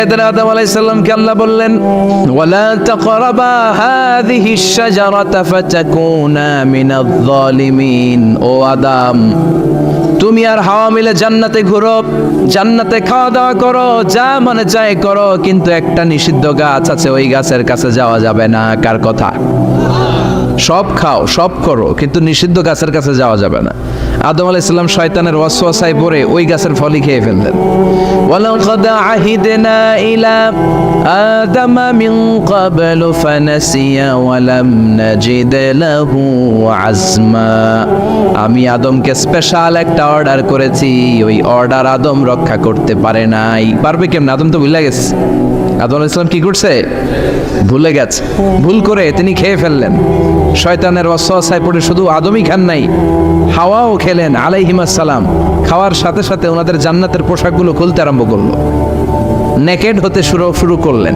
আদম আলাইহিস সালামকে আল্লাহ বললেন ওয়ালা তাকরাবা হাযিহিশ শাজারাতা ফাতাকুনা মিনাজ জালিমিন। ও আদম, তুমি আর হাওয়া মিলে জান্নাতে ঘুরো, জান্নাতে খাওয়া দাওয়া করো, যা মনে চায় করো, কিন্তু একটা নিষিদ্ধ গাছ আছে, ওই গাছের কাছে যাওয়া যাবে না। কার কথা? সব খাও, সব করো, কিন্তু নিষিদ্ধ গাছের কাছে যাওয়া যাবে না। আদম আলাইহিস সালাম শয়তানের ওয়াসওয়াসায় পড়ে ওই গাছের ফলই খেয়ে ফেললেন। ওয়ালাকাদ আহিদনা ইলা আদম মিন ক্বাবলু ফানাসিয়া ওয়া লাম নাজিদ লাহু আজমা। আমি আদমকে স্পেশাল একটা অর্ডার করেছি, ওই অর্ডার আদম রক্ষা করতে পারে নাই। পারবে কেমন? আদম তো ভুলে গেছে। আদম আলাইহিস সালাম কি করছে? ভুলে গেছে। ভুল করে তিনি খেয়ে ফেললেন। শয়তানের ওয়াসওয়াসায় পড়ে শুধু আদমই খান নাই, হাওয়াও খেলেন আলাইহিমাস সালাম। খাওয়ার সাথে সাথে ওনাদের জান্নাতের পোশাকগুলো খুলতে আরম্ভ করলো, নেকেড হতে শুরু করলেন।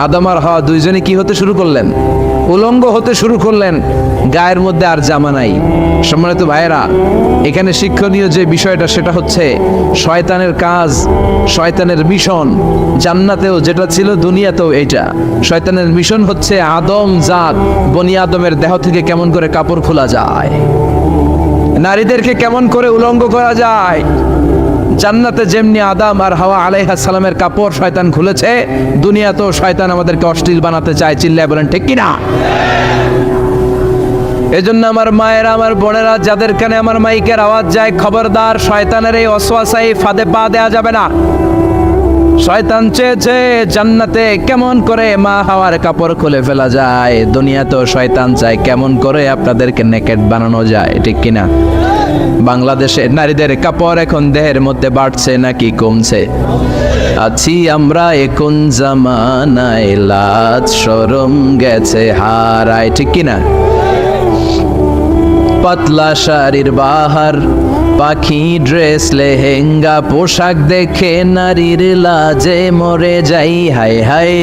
আদম আর হাওয়া দুইজনে কি হতে শুরু করলেন? উলঙ্গ হতে শুরু করলেন, গায়ের মধ্যে আর জামা নাই। সম্মানিত ভাইয়েরা, এখানে শিক্ষণীয় যে বিষয়টা সেটা হচ্ছে শয়তানের কাজ, শয়তানের মিশন জান্নাতেও যেটা ছিল দুনিয়াতেও এইটা। শয়তানের মিশন হচ্ছে আদম জাত, বনি আদমের দেহ থেকে কেমন করে কাপড় খোলা যায়, নারীদেরকে কেমন করে উলঙ্গ করা যায়। জান্নাতে যেমনি আদম আর হাওয়া আলাইহিস সালামের কাপড় শয়তান খুলেছে, দুনিয়াতেও শয়তান আমাদেরকে অশ্লীল বানাতে চায়। চিল্লায় বলেন ঠিক কিনা? এজন্য আমার মায়েরা, আমার বোনেরা, যাদের কানে আমার মাইকের আওয়াজ যায়, খবরদার, শয়তানের এই ওয়াসওয়াসায় ফাঁদে পা দেয়া যাবে না। শয়তান চেয়েছে জান্নাতে কেমন করে মা হাওয়ার কাপড় খুলে ফেলা যায়, দুনিয়াতেও শয়তান চায় কেমন করে আপনাদেরকে নেকেড বানানো যায়। ঠিক কিনা? বাংলাদেশে নারীদের কাপড় এখন দেহের মধ্যে বাড়ছে নাকি কমছে? আছি আমরা এখন জামানায়, লাজ শরম গেছে হারায়। ঠিক কিনা? পাতলা শাড়ির বাহার, পাখি ড্রেস, লেহেঙ্গা পোশাক দেখে নারীর লাজে মরে যাই। হায় হায়,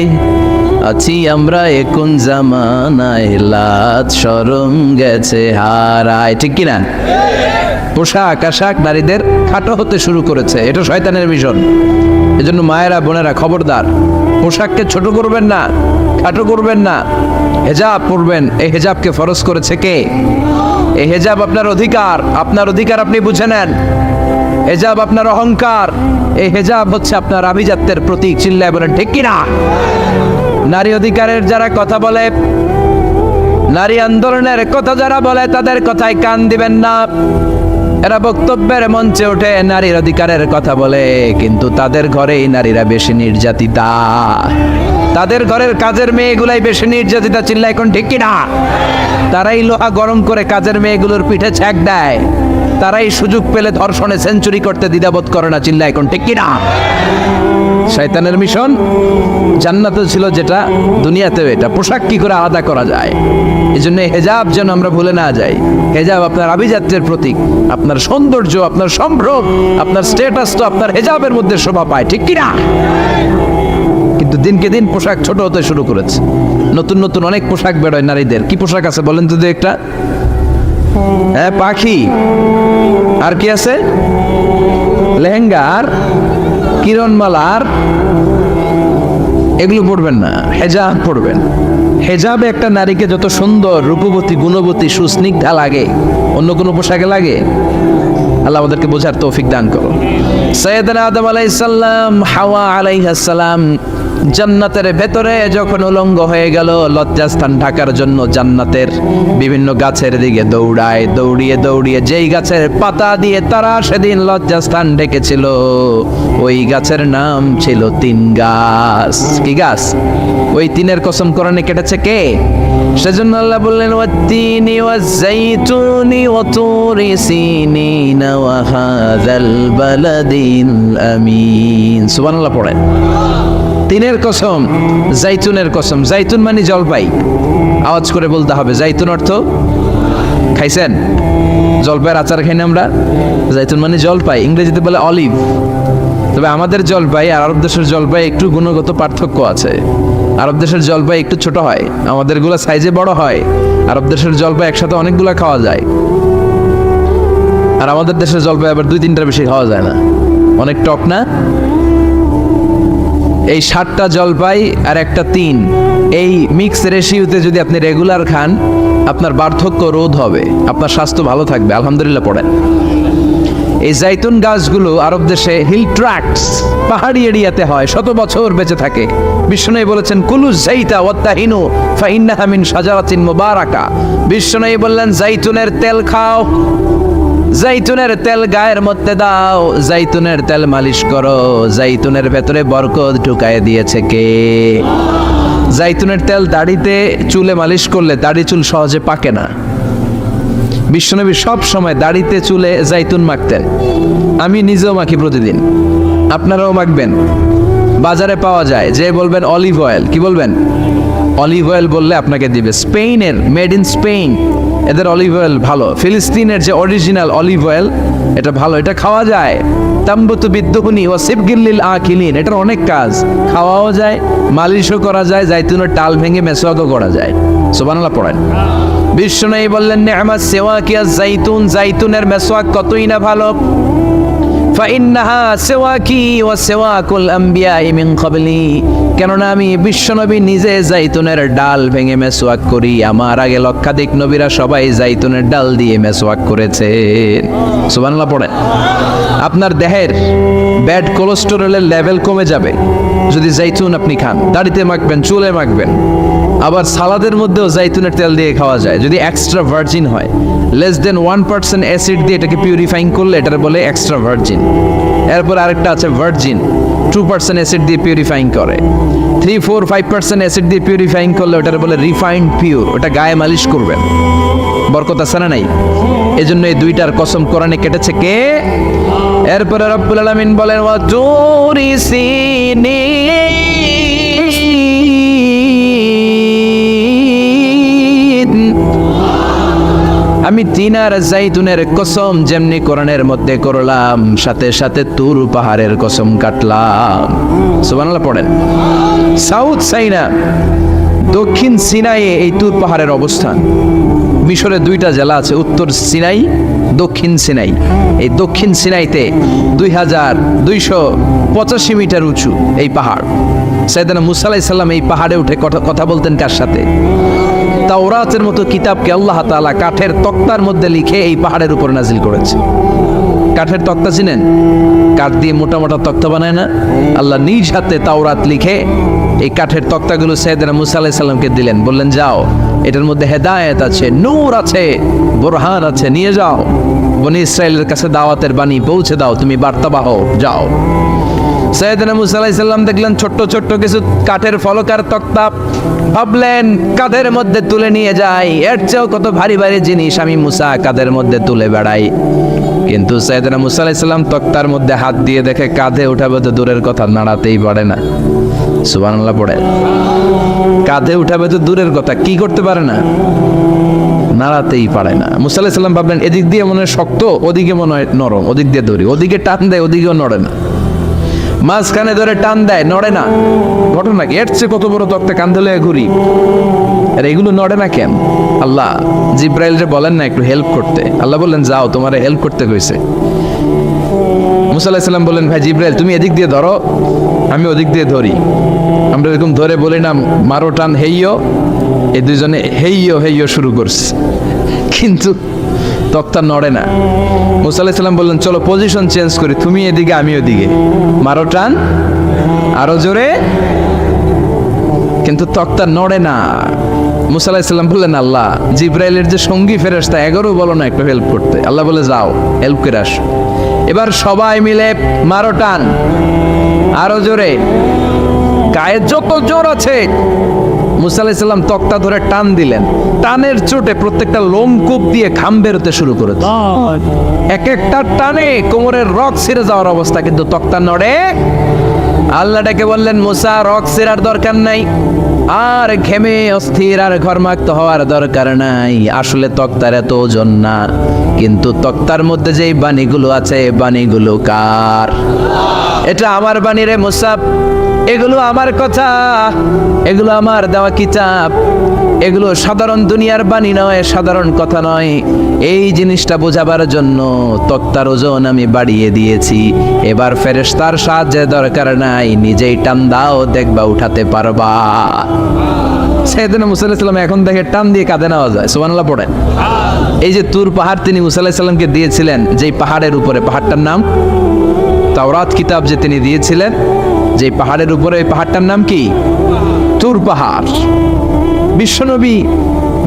আছি আমরা এখন জামানায়, লাজ শরম গেছে হারায়। ঠিক কিনা? পোশাক আশাক নারীদের খাটো হতে শুরু করেছে, এটা শয়তানের মিশন। এজন্য মায়েরা বোনেরা খবরদার, পোশাককে ছোট করবেন না, খাটো করবেন না, হেজাব পরবেন। এই হেজাবকে ফরজ করেছে কে? এই হেজাব আপনার অধিকার, আপনার অধিকার আপনি বুঝে নেন। হেজাব আপনার অহংকার, এই হেজাব হচ্ছে আপনার আভিজাত্যের প্রতীক। চিল্লায় বলেন ঠিক কিনা? নারী অধিকারের যারা কথা বলে, নারী আন্দোলনের কথা যারা বলে, তাদের কথায় কান দিবেন না। এরা বক্তব্যের মঞ্চে ওঠে, নারীর অধিকারের কথা বলে, কিন্তু তাদের ঘরেই নারীরা বেশি নির্যাতিতা, তাদের ঘরের কাজের মেয়েগুলাই বেশি নির্যাতিতা। চিল্লায় কোন ঠিক কিনা? তারাই লোহা গরম করে কাজের মেয়েগুলোর পিঠে ছ্যাঁক দেয়, তারাই সুযোগ পেলে ধর্ষণে সেঞ্চুরি করতে দ্বিধাবোধ করে না। চিল্লায় কোন ঠিক কিনা? শয়তানের মিশন জান্নাতে ছিল যেটা, দুনিয়াতেও এটা। পোশাক কি করে আলাদা করা যায়? এই জন্য হেজাব যেন আমরা ভুলে না যাই। হেজাব আপনার আভিজাত্যের প্রতীক, আপনার সৌন্দর্য, আপনার সম্ভ্রম, আপনার স্ট্যাটাস তো আপনার হেজাবের মধ্যে শোভা পায়। ঠিক কিনা? কিন্তু দিনকে দিন পোশাক ছোট হতে শুরু করেছে। নতুন নতুন অনেক পোশাক বেরোয় নারীদের। কি পোশাক আছে বলেন তো একটা? হ্যাঁ, পাখি। আর কি আছে? লেহেঙ্গা আর কিরণমালা। আর এগুলো পড়বেন না, হেজাব পড়বেন। হেজাবে একটা নারীকে যত সুন্দর, রূপবতী, গুণবতী, সুস্নিগ্ধা লাগে, অন্য কোনো পোশাকে লাগে? আল্লাহ আমাদেরকে বোঝার তৌফিক দান করো। সাইয়েদনা আদম আলাইহিস সালাম, হাওয়া আলাইহিস সালাম জান্নাতের ভেতরে যখন উলঙ্গ হয়ে গেল, লজ্জাস্থান ঢাকার জন্য জান্নাতের বিভিন্ন গাছের দিকে দৌড়ায়। দৌড়িয়ে দৌড়িয়ে যেই গাছের পাতা দিয়ে তারা সেদিন লজ্জাস্থান ঢেকেছিল, ওই গাছের নাম ছিল তিন গাছ। কি গাছ? ওই তিনের কসম কোরআনে কেটেছে কে? সেজন্য আল্লাহ বললেন ওয়াত-তিনি ওয়াজ-যাইতুনি ওয়া তুরি সিনিন ওয়া হাযাল বালাদিল আমিন। সুবহানাল্লাহ পড়েন। তিনের কসম, জাইতুনের কসম। জাইতুন মানে জলপাই, আওয়াজ করে বলতে হবে। জাইতুন অর্থ খাইছেন? জলপাইয়ের আচার খাই না আমরা? জাইতুন মানে জলপাই, ইংরেজিতে বলে অলিভ। তবে আমাদের জলপাই আর আরব দেশের জলপাই একটু গুণগত পার্থক্য আছে। আরব দেশের জলপাই একটু ছোট হয়, আমাদেরগুলো সাইজে বড় হয়। আরব দেশের জলপাই একসাথে অনেকগুলো খাওয়া যায়, আর আমাদের দেশের জলপাই আবার 2-3টার বেশি খাওয়া যায় না। অনেক টক না? এই 7টা জলপাই আর একটা 3, এই মিক্স রেশিওতে যদি আপনি রেগুলার খান, আপনার বার্ধক্য রোধ হবে, আপনার স্বাস্থ্য ভালো থাকবে। আলহামদুলিল্লাহ পড়েন। এই জাইতুন গাছগুলো আরব দেশে হিল ট্র্যাক্টস, পাহাড়ি এরিয়াতে হয়, শত বছর বেঁচে থাকে। বিষ্ণু বলেছেন কুলু জাইতা ওয়াত্তাহিনু ফাইন্নাহা মিন শাজারাতিন মুবারাকা। বিষ্ণু বললেন জাইতুনের তেল খাও, জাইতুনের তেল গায়ের মধ্যে দাও, জাইতুনের তেল মালিশ করো, জাইতুনের ভেতরে বরকত ঢুকায় দিয়েছে কে? জাইতুনের তেল দাড়িতে চুলে মালিশ করলে দাড়ি চুল সহজে পাকে না। বিশ্বনবী সব সময় দাড়িতে চুলে জাইতুন মাখতেন, আমি নিজেও মাখি প্রতিদিন, আপনারাও মাখবেন। বাজারে পাওয়া যায়, যে বলবেন অলিভ অয়েল, কি বলবেন? অলিভ অয়েল বললে আপনাকে দিবে। স্পেনের, মেড ইন স্পেন, এদের অলিভ অয়েল ভালো। ফিলিস্তিনের যে অরিজিনাল অলিভ অয়েল, এটা ভালো, এটা খাওয়া যায়। তাম্বুতু বিদ্দুহুনি ওয়া সিবগিল্লিল আকিলিন, এটার অনেক কাজ, খাওয়াও যায়, মালিশও করা যায়, জাইতুনের টাল ভেঙে মেসওয়াকও করা যায়। সুবহানাল্লাহ পড়েন। বিষ্ণু বললেন নি'মাস সিওয়াকিয়া জাইতুন, জাইতুনের মেসওয়াক কতই না ভালো। ফাইন্নাহা সিওয়াকি ওয়া সিওয়াকুল আমবিয়াই মিন ক্বাবলি, কেননা আমি বিশ্বনবী নিজে জাইতুনের ডাল ভেঙে মেসওয়াক করি, আমার আগে লক্ষাধিক নবীরা সবাই জাইতুনের ডাল দিয়ে মেসওয়াক করেছেন। সুবহানাল্লাহ পড়েন। আপনার দেহের ব্যাড কোলেস্টেরলের লেভেল কমে যাবে যদি জাইতুন আপনি খান। দাড়িতে মাখবেন, চুলে মাখবেন, আবার সালাদের মধ্যেও জাইতুনের তেল দিয়ে খাওয়া যায় যদি এক্সট্রা ভার্জিন হয়। লেস দেন 1% অ্যাসিড দিয়ে এটাকে পিউরিফাইং করলে এটার বলে এক্সট্রা ভার্জিন। এরপর আরেকটা আছে ভার্জিন, 2% অ্যাসিড দিয়ে পিউরিফাইং করে। 3, 4, 5% অ্যাসিড দিয়ে পিউরিফাইং করলে ওটার বলে রিফাইন্ড পিওর, ওটা গায়ে মালিশ করবেন, বরকত আছে না নাই? এজন্য এই দুইটার কসম কোরআনে কেটেছে কে? এরপরে রব্বুল আলামিন বলেন ওয়া তুরি সিনিন, আমি তিন আর জাইতুনের কসম যেমনি কোরআনের মধ্যে করলাম, সাথে সাথে তুর পাহাড়ের কসম কাটলাম। সুবহানাল্লাহ পড়েন। সাউথ সাইনা, দক্ষিণ সিনাইয়ে এই তুর পাহাড়ের অবস্থান। মিশরের 2টা জেলা আছে, উত্তর সিনাই, দক্ষিণ সিনাই। এই দক্ষিণ সিনাইতে 2285 মিটার উঁচু এই পাহাড়। সাইয়েদনা মুসা আলাইহিস সালাম এই পাহাড়ে উঠে কথা বলতেন কার সাথে? তাওরাতের মতো কিতাবকে আল্লাহ তাআলা কাঠের তক্তার মধ্যে লিখে এই পাহাড়ের উপর নাজিল করেছে। কাঠের তক্তা চিনেন? কাঠ দিয়ে মোটা মোটা তক্তা বানায় না? আল্লাহ নিজ হাতে তাওরাত লিখে এই কাঠের তক্তাগুলো সাইয়েদনা মুসা আলাইহিস সালামকে দিলেন, বললেন যাও, এটার মধ্যে হেদায়েত আছে, নূর আছে, বুরহান আছে, নিয়ে যাও, বনি ইসরাইলের কাছে দাওয়াতের বাণী পৌঁছে দাও, তুমি বার্তাবাহ, যাও। সাইয়েদনা মুসা আলাইহিস সালাম দেখলেন ছোট্ট ছোট্ট কিছু কাঠের ফলকার তক্তা, ভাবলেন কাঁধের মধ্যে তুলে নিয়ে যাই, এর চেয়েও কত ভারী ভারী জিনিস আমি মুসা কাঁধের মধ্যে তুলে বেড়াই। কিন্তু সাইয়েদনা মুসা আলাইহিস সালাম তক্তার মধ্যে হাত দিয়ে দেখে কাঁধে উঠাবে তো দূরের কথা, নাড়াতেই পারে না। সুবহানাল্লাহ পড়ে। কাঁধে উঠাবে তো দূরের কথা, কি করতে পারে না? নাড়াতেই পারে না। মুসা আলাইহিস সালাম ভাবলেন এদিক দিয়ে মনে হয় শক্ত, ওদিকে মনে হয় নরম, ওদিক দিয়ে ধরি, ওদিকে টান দেয়, ওদিকেও নড়ে না, মাঝখানে ধরে টান দেয়, নড়ে না। ঘটনা কি? এর চেয়ে কত বড় তক্তা কাঁধে লয়ে ঘুরি, আর এগুলো নড়ে না কেন? আল্লাহ জিব্রাইলরে বলেন না একটু হেল্প করতে? আল্লাহ বললেন যাও, তোমারে হেল্প করতে কইছে। মুসা আলাইহিস সালাম বললেন ভাই জিব্রাইল তুমি এদিক দিয়ে ধরো, আমি ওদিক দিয়ে ধরি। আমরা এরকম ধরে বলি না মারো টান হেইয়ো, এই দুইজনে হেইয়ো হেইয়ো শুরু করছে, কিন্তু তক্তা নড়ে না। মুসা আলাইহিস সালাম বললেন চলো পজিশন চেঞ্জ করি, তুমি এদিকে আমি ওদিকে, মারো টান আরো জোরে, কিন্তু তক্তা নড়ে না। মুসা আলাইহিস সালাম বললেন আল্লাহ জিব্রাইলের যে সঙ্গী ফেরেশতা 11 বলো না একটু হেল্প করতে। আল্লাহ বলে যাও হেল্প করে আসো। এবার সবাই মিলে মারো টান আরো জোরে, গায়ে যত জোর আছে। মুসা আলাইহিস সালাম তক্তা ধরে টান দিলেন, টানের চোটে প্রত্যেকটা লোমকূপ দিয়ে ঘাম বেরোতে শুরু করেছে। এক একটা টানে কোমরের রগ ছিঁড়ে যাওয়ার অবস্থা, কিন্তু তক্তা নড়ে। আল্লাহ ডেকে বললেন মুসা রগ ছিঁড়ার দরকার নাই, আর ঘেমে অস্থির আর ঘর্মাক্ত হওয়ার দরকার নাই। আসলে তক্তার এত ওজন না, কিন্তু তক্তার মধ্যে যেই বাণীগুলো আছে বাণীগুলো কার? এটা আমার বাণী রে মুসা, এগুলো আমার কথা, এগুলো আমার দেওয়া কিতাব, এগুলো সাধারণ দুনিয়ার বাণী নয়, সাধারণ কথা নয়। এই জিনিসটা বোঝাবার জন্য তক্তার ওজন আমি বাড়িয়ে দিয়েছি। এবার ফেরেশতার সাহায্যের দরকার নাই, নিজেই টান দাও, দেখবা উঠাতে পারবা। সাইয়েদনা মুসা আলাইহিস সালাম এখন দেখে টান দিয়ে কাঁধে নেওয়া যায়। সুবহানাল্লাহ পড়েন। এই যে তুর পাহাড় তিনি মুসা আলাইহিস সালামকে দিয়েছিলেন, যেই পাহাড়ের উপরে, পাহাড়টার নাম তাওরাত কিতাব যে তিনি দিয়েছিলেন, যে পাহাড়ের উপরে, এই পাহাড়টার নাম কি? তুর পাহাড়। বিশ্বনবী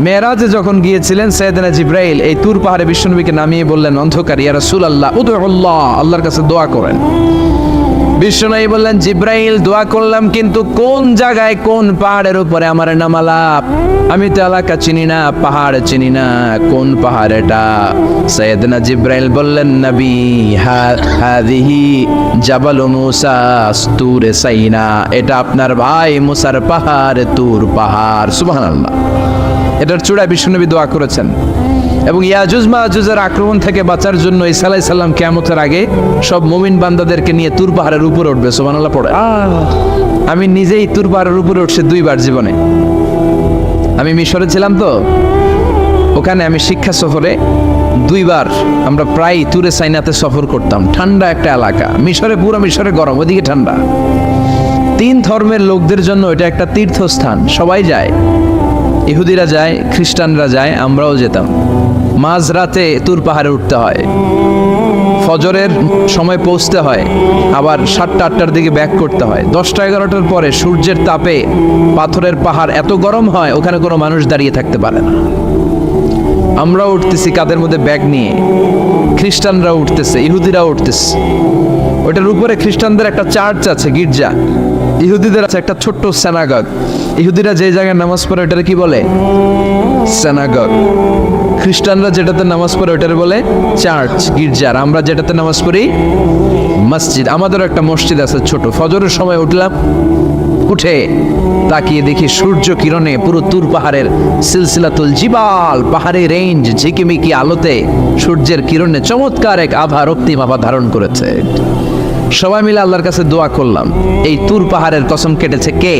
মেরাজে যখন গিয়েছিলেন, সাইয়েদনা জিবরাইল এই তুর পাহাড়ে বিশ্বনবীকে নামিয়ে বললেন, অন্ধকার, ইয়া রাসূলুল্লাহ উদউল্লাহ, আল্লাহর কাছে দোয়া করেন। বিশ্বনবী বললেন, জিবরাইল দোয়া করলাম, কিন্তু কোন জায়গায় কোন পাহাড়ের উপরে আমার নামালাম? আমি তো এলাকা চিনি না, পাহাড় চিনি না, কোন পাহাড় এটা? সাইয়েদনা জিবরাইল বললেন, নবী হাদিহি জাবাল মুসা তুরে সাইনা, এটা আপনার ভাই মুসার পাহাড়, তুর পাহাড়। সুবহানাল্লাহ। এটার চূড়ায় বিশ্বনবী দোয়া করেছেন। এবং ইয়াজুজ মাজুজের আক্রমণ থেকে বাঁচার জন্য ঈসা আলাইহিস সালাম কিয়ামতের আগে সব মুমিন বান্দাদেরকে নিয়ে তুর পাহাড়ের উপরে উঠবে। সুবহানাল্লাহ পড়ে। আমি নিজেই তুর পাহাড়ের উপরে উঠছি 2 বার জীবনে। আমি মিশরে ছিলাম, তো ওখানে আমি শিক্ষা সফরে 2 বার আমরা প্রায় তুরে সাইনাতে সফর করতাম। ঠান্ডা একটা এলাকা, মিশরে, পুরো মিশরে গরম, ওদিকে ঠান্ডা। 3 ধর্মের লোকদের জন্য এটা একটা তীর্থস্থান, সবাই যায়। ইহুদিরা যায়, খ্রিস্টানরা যায়, আমরাও যেতাম। মাঝরাতে তুর পাহাড়ে উঠতে হয়, ফজরের সময় পৌঁছতে হয়, আবার 7টা-8টার দিকে ব্যাক করতে হয়। 10টা-11টার পরে সূর্যের তাপে পাথরের পাহাড় এত গরম হয়, ওখানে কোনো মানুষ দাঁড়িয়ে থাকতে পারে না। আমরাও উঠতেছি কাঁধের মধ্যে ব্যাগ নিয়ে, খ্রিস্টানরা উঠতেছে, ইহুদিরা উঠতেছে। ওইটার উপরে খ্রিস্টানদের একটা চার্চ আছে, গির্জা। ইহুদিদের আছে একটা ছোট্ট সিনাগগ। ইহুদিরা যে জায়গায় নামাজ পড়ে ওটারে কি বলে? সিনাগগ। খ্রিস্টানরা যেটাতে নামাজ পড়ে ওটারে বলে চার্চ, গির্জা। আর আমরা যেটাতে নামাজ পড়ি মসজিদ। আমাদেরও একটা মসজিদ আছে ছোট। ফজরের সময় উঠলাম, উঠে তাকিয়ে দেখি সূর্য কিরণে পুরো তুর পাহাড়ের সিলসিলাতুল জিবাল, পাহাড়ি রেঞ্জ ঝিকিমিকি আলোতে সূর্যের কিরণে চমৎকার এক আভা, রক্তিম আভা ধারণ করেছে। সবাই মিলে আল্লাহর কাছে দোয়া করলাম। এই তুর পাহাড়ের কসম কেটেছে কে?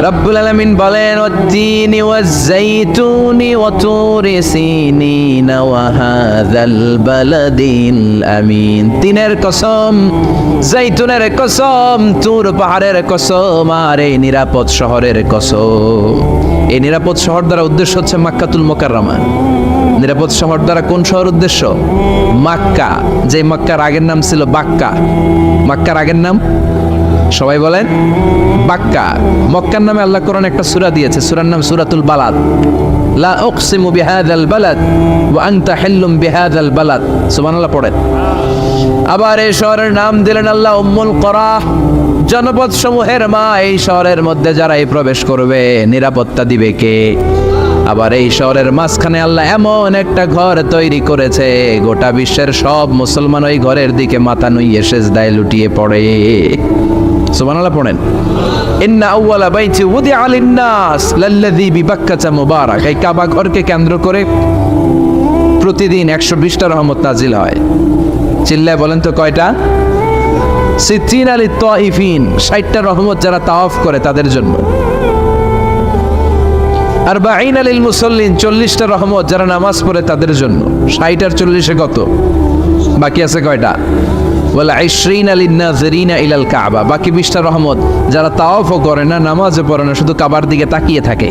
রব্বুল আলামিন বলেন, ওয়াত-তিনি ওয়াজ-যাইতুনি ওয়া তুরি সিনিন ওয়া হাযাল বালাদিল আমিন। তিনের কসম, যাইতুনের কসম, তুর পাহাড়ের কসম, আর এই নিরাপদ শহরের কসম। এই নিরাপদ শহর দ্বারা উদ্দেশ্য হচ্ছে মক্কাতুল মুকাররমা। নিরাপদ শহর দ্বারা কোন শহর উদ্দেশ্য? মক্কা। যে মক্কার আগের নাম ছিল বাক্কা। মক্কার আগের নাম সবাই বলেন বাক্কা। মক্কার নামে আল্লাহ কোরআনে একটা সূরা দিয়েছে, সূরার নাম সূরাতুল বালাদ। লা উকসিমু বিহাযাল বালাদ ওয়া আনতা হিল্লুম বিহাযাল বালাদ। সুবহানাল্লাহ পড়েন। আবার এই শহরের নাম দিলেন আল্লাহ উম্মুল কুরা, জনপদ সমূহের মা। এই শহরের মধ্যে যারাই প্রবেশ করবে নিরাপত্তা দিবে কে? আবার এই শহরের মাঝখানে আল্লাহ এমন একটা ঘর তৈরি করেছে, গোটা বিশ্বের সব মুসলমান ওই ঘরের দিকে মাথা নুইয়ে সেজদায় লুটিয়ে পড়ে। সুবহানাল্লাহ পড়েন। ইন্না আউওয়ালা বাইতি উদিআ লিন-নাস লাল্লাযী বিবাক্কাতা মুবারাক। এই কাবা ঘরকে কেন্দ্র করে প্রতিদিন 120টা রহমত নাজিল হয়। চিল্লায় বলেন তো কয়টা? 60 লিত-তাইফিন, 60টা রহমত যারা তাওয়াফ করে তাদের জন্য। 40 লিল মুসাল্লিন, 40টা রহমত যারা নামাজ পড়ে তাদের জন্য। 60 আর 40-এ কত? বাকি আছে কয়টা? ওয়াল 20 লিন-নাযিরিনা ইলাল কাবা, বাকি 20টা রহমত যারা তাওয়াফও করে না, নামাজও পড়ে না, শুধু কাবার দিকে তাকিয়ে থাকে।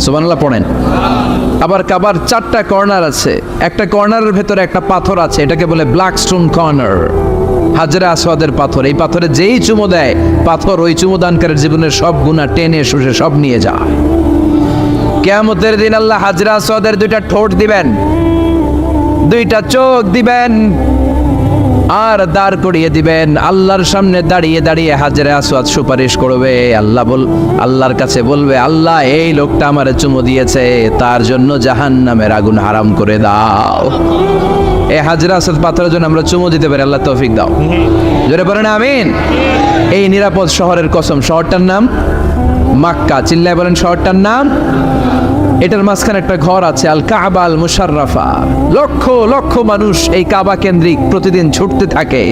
সুবহানাল্লাহ পড়েন। আবার কাবার 4টা কর্নার আছে, একটা কর্নারের ভেতরে একটা পাথর আছে, এটাকে বলে ব্ল্যাক স্টোন কর্নার, হাজরে আসওয়াদের পাথর। এই পাথরে যেই চুমো দেয়, পাথর ওই চুমো দানকারীর জীবনের সব গুনাহ টেনে শুষে সব নিয়ে যায়। কিয়ামতের দিন আল্লাহ হাজরে আসওয়াদের 2টা ঠোঁট দিবেন, 2টা চোখ দিবেন, আর দাঁড় করিয়ে দিবেন। আল্লাহর সামনে দাঁড়িয়ে দাঁড়িয়ে হাজরে আসওয়াদ সুপারিশ করবে। আল্লাহর কাছে বলবে, আল্লাহ এই লোকটা আমারে চুমো দিয়েছে, তার জন্য জাহান্নামের আগুন হারাম করে দাও। এই হাজরে আসওয়াদ পাথরের জন্য আমরা চুমো দিতে পারি, আল্লাহ তৌফিক দাও। জোরে বলেন আমিন। এই নিরাপদ শহরের কসম, শহরটার নাম মক্কা। চিল্লায় বলেন শহরটার নাম এটার মাঝখানে একটা ঘর আছে, আল কাবা আল মুশাররাফা। লক্ষ লক্ষ মানুষ এই কাবা কেন্দ্রিক প্রতিদিন ছুটতে থাকে।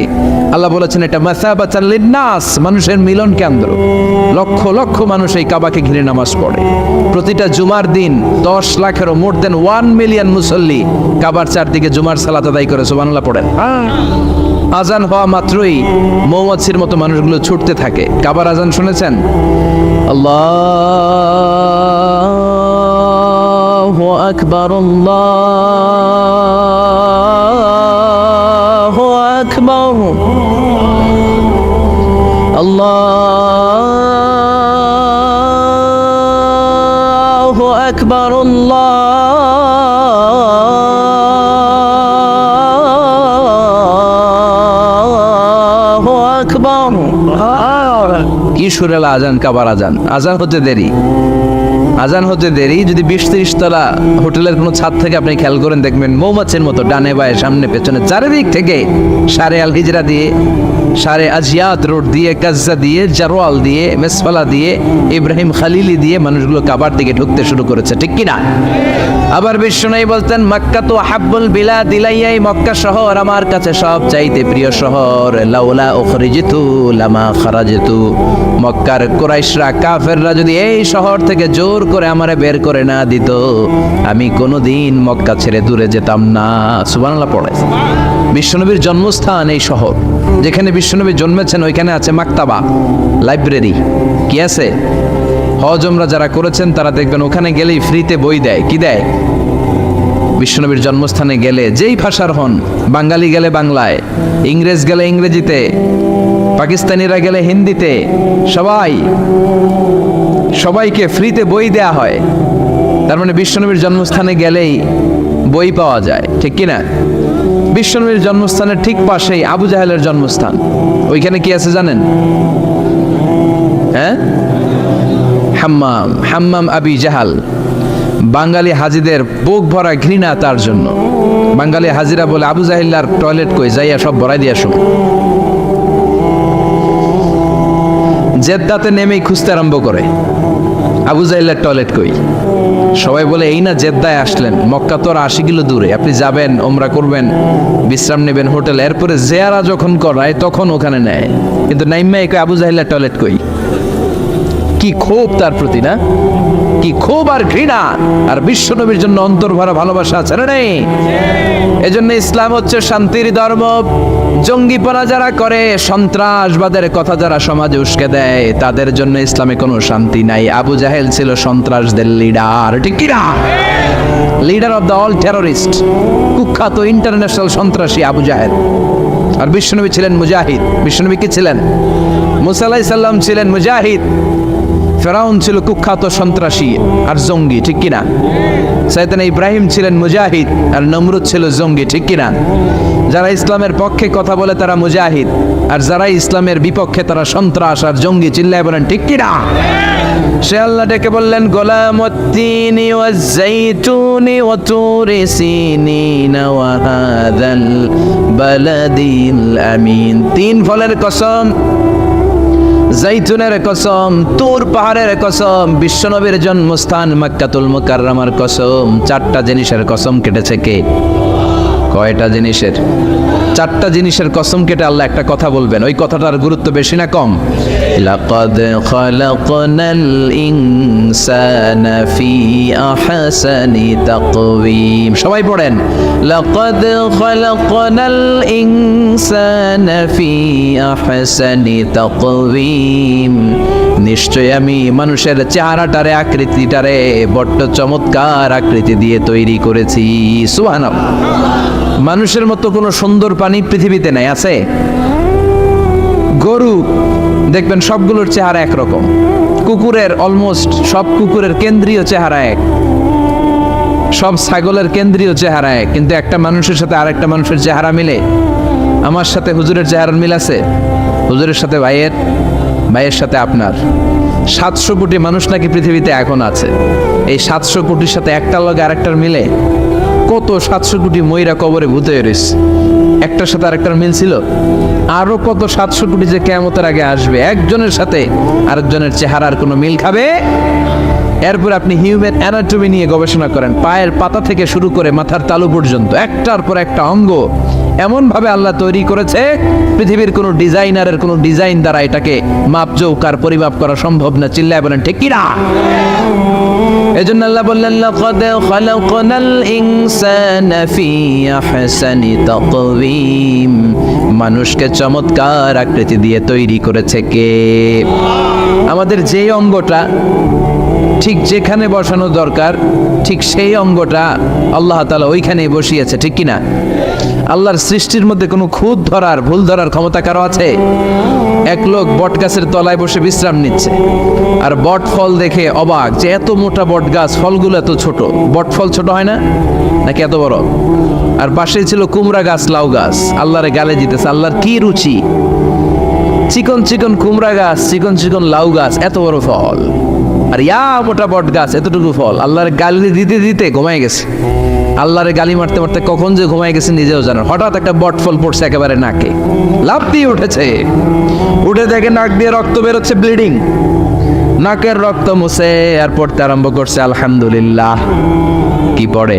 আল্লাহ বলেছেন এটা মাসাবাতাল লিন্নাস, মানুষের মিলন কেন্দ্র। লক্ষ লক্ষ মানুষ এই কাবাকে ঘিরে নামাজ পড়ে। প্রতিটা জুমার দিন 10 লাখেরও মোর দেন 1 মিলিয়ন মুসল্লি কাবার চারদিকে জুমার সালাত আদায় করে সুবহানাল্লাহ পড়েন। আজান হওয়া মাত্রই মৌমাছির মতো মানুষগুলো ছুটতে থাকে। কাবার আজান শুনেছেন? আল্লাহু আকবার, আল্লাহু আকবার, আল্লাহু আকবার, আল্লাহু আকবার। কি সুরেলা আজান, কাবার আজান। আজান হতে দেরি, আজান হতে দেরি। যদি 20-30 তলা হোটেলের কোনো ছাদ থেকে আপনি খেয়াল করেন, দেখবেন মৌমাছির মতো ডানে বায়ে সামনে পেছনে চারিদিক থেকে সারে আল হিজরা দিয়ে, সারে আজিয়াত রোড দিয়ে, কাজ্জা দিয়ে, জারোয়াল দিয়ে, মেসফালা দিয়ে, ইব্রাহিম খালিলি দিয়ে মানুষগুলো কাবার দিকে ঢুকতে শুরু করেছে, ঠিক কিনা? আবার বিশ্বনবী বলতেন মক্কা তো হাব্বুল বিলাদ ইলাইয়া, মক্কা শহর আমার কাছে সব চাইতে প্রিয় শহর। লাউলা উখরিজিতু লামা খারাজতু, মক্কার কুরাইশরা কাফেররা যদি এই শহর থেকে জোর করে আমারে বের করে না দিত, আমি কোনোদিন মক্কা ছেড়ে দূরে যেতাম না। সুবহানাল্লাহ পড়ে। বিশ্বনবীর জন্মস্থান এই শহর, যেখানে বিশ্বনবী জন্মেছেন ওইখানে আছে মাকতাবা, লাইব্রেরি। কি আছে? হজ উমরা যারা করেছেন তারা দেখবেন ওখানে গেলেই ফ্রিতে বই দেয়। কি দেয়? বিশ্বনবীর জন্মস্থানে গেলে যেই ভাষার হন, বাঙালি গেলে বাংলায়, ইংরেজ গেলে ইংরেজিতে, পাকিস্তানিরা গেলে হিন্দিতে, সবাইকে ফ্রিতে বই দেয়া হয়। তার মানে বিশ্বনবীর জন্মস্থানে গেলেই বই পাওয়া যায়, ঠিক কিনা? বিশ্বনবীর জন্মস্থানের ঠিক পাশেই আবু জাহেলের জন্মস্থান। ওইখানে কি আছে জানেন? হ্যাঁ, হাম্মাম, হাম্মাম আবি জাহাল। বাঙালি হাজিদের বুক ভরা ঘৃণা তার জন্য। বাঙালি হাজিরা বলে আবু জাহিল্লার টয়লেট কই, যাইয়া সব ভরাই দিয়া শুন। জেদ্দাতে নেমেই খুঁজতে আরম্ভ করে আবু জাহিল্লার টয়লেট কই। সবাই বলে এই না জেদ্দায় আসলেন, মক্কা তো আর 80 কিলো দূরে, আপনি যাবেন, ওমরা করবেন, বিশ্রাম নেবেন হোটেলে, এরপরে জিয়ারা যখন করায় তখন ওখানে নেয়। কিন্তু নাইম্মা কই আবু জাহিল্লার টয়লেট কই। কি ক্ষোভ তার প্রতি, না? কি ক্ষোভ আর ঘৃণা! আর বিশ্বনবীর জন্য অন্তর ভরা ভালোবাসা আছে না নেই? এজন্য ইসলাম হচ্ছে শান্তির ধর্ম। জঙ্গিপনা যারা করে, সন্ত্রাসবাদের কথা যারা সমাজে উস্কে দেয়, তাদের জন্য ইসলামে কোনো শান্তি নাই। আবু জাহেল ছিল সন্ত্রাসদের লিডার, ঠিক কি না? Leader of the all terrorist, কুখ্যাত ইন্টারন্যাশনাল সন্ত্রাসী আবু জাহেল। আর বিশ্বনবী ছিলেন মুজাহিদ। বিশ্বনবী কি ছিলেন? মুসা আলাইহিস সালাম ছিলেন মুজাহিদ। ফেরাউন ছিল কুখ্যাত সন্ত্রাসী আর জঙ্গি, ঠিক কিনা? সাইয়েদনা ইব্রাহিম ছিলেন মুজাহিদ আর নমরুদ ছিল জঙ্গি, ঠিক কিনা? যারা ইসলামের পক্ষে কথা বলে তারা মুজাহিদ, আর যারা ইসলামের বিপক্ষে তারা সন্ত্রাস আর জঙ্গি। চিল্লায় বলেন ঠিক কিনা? সে আল্লাহ ডেকে বললেন গোলামুত্তিনি ওয়াজ-যাইতুনি ওয়া তুরি সিনিন ওয়া হাযাল বালাদিল আমিন। 3 ফলের কসম, জাইতুনের কসম, তুর পাহাড়ের কসম, বিশ্বনবীর জন্মস্থান মক্কাতুল মুকাররমার কসম। 4টা জিনিসের কসম কেটেছে কে? কয়টা জিনিসের? 4টা জিনিসের কসম কেটে আল্লাহ একটা কথা বলবেন। ওই কথাটার গুরুত্ব বেশি না কম? লাকাদ খালাকনাল ইনসানা ফি আহসানি তাকওয়িম। সবাই পড়েন, লাকাদ খালাকনাল ইনসানা ফি আহসানি তাকওয়িম। নিশ্চয় আমি মানুষের চেহারাটারে, আকৃতিটারে বড্ড চমৎকার আকৃতি দিয়ে তৈরি করেছি। সুবহানাল্লাহ। মানুষের মতো কোনো সুন্দর প্রাণী পৃথিবীতে নাই, আছে? গরু দেখবেন সবগুলোর চেহারা একরকম। কুকুরের অলমোস্ট সব কুকুরের কেন্দ্রীয় চেহারা এক, সব ছাগলের কেন্দ্রীয় চেহারা এক, কিন্তু একটা মানুষের সাথে আরেকটা মানুষের চেহারা মিলে। আমার সাথে হুজুরের চেহারার মিল আছে, হুজুরের সাথে ভাইয়ের, ভাইয়ের সাথে আপনার। 700 কোটি মানুষ নাকি পৃথিবীতে এখন আছে। এই 700 কোটির সাথে একটার লগে আরেকটার মিলে? কত 700 কোটি ময়রা কবরে ভূতে রয়েছে, একটার সাথে আরেকটার মিল ছিল। আরো কত 700 কোটি যে কিয়ামতের আগে আসবে, একজনের সাথে আরেকজনের চেহারার কোনো মিল খাবে এরপর আপনি হিউম্যান অ্যানাটমি নিয়ে গবেষণা করেন, পায়ের পাতা থেকে শুরু করে মাথার তালু পর্যন্ত একটার পর একটা অঙ্গ এমন ভাবে আল্লাহ তৈরি করেছে, পৃথিবীর কোনো ডিজাইনারের কোনো ডিজাইন দ্বারা এটাকে মাপজোক আর পরিমাপ করা সম্ভব না। চিল্লায় বলেন ঠিক কি না? এজন্য আল্লাহ বললেন, লাকাদ খালাকনাল ইনসানা ফি আহসানি তাকওয়িম, মানুষকে চমৎকার আকৃতি দিয়ে তৈরি করেছে কে? আমাদের যে অঙ্গটা ঠিক যেখানে বসানো দরকার, ঠিক সেই অঙ্গটা আল্লাহ তাআলা ওইখানেই বসিয়েছে, ঠিক কি না? আল্লাহর সৃষ্টির মধ্যে কোনো খুঁত ধরার, ভুল ধরার ক্ষমতা কারো আছে? এক লোক বট গাছের তলায় বসে বিশ্রাম নিচ্ছে, আর বট ফল দেখে অবাক যে এত মোটা বট গাছ, ফলগুলো এত ছোট। বট ফল ছোট হয় না নাকি এত বড়? আর পাশেই ছিল কুমড়া গাছ, লাউ গাছ। আল্লাহরে গালে দিতেছে, আল্লাহর কি রুচি! চিকন চিকন কুমড়া গাছ, চিকন চিকন লাউ গাছ, এত বড় ফল, আর ইয়া মোটা বট গাছ, এতটুকু ফল। আল্লাহর গালি দিতে দিতে ঘুমায় গেছে। আল্লাহরে গালি মারতে মারতে কখন যে ঘুমায় গেছে নিজেও জানেন। হঠাৎ একটা বট ফল পড়ছে একেবারে নাকে, লাফ দিয়ে উঠেছে। উঠে দেখে নাক দিয়ে রক্ত বেরোচ্ছে, ব্লিডিং। নাকের রক্ত মুছে আর পড়তে আরম্ভ করছে আলহামদুলিল্লাহ। কি পড়ে?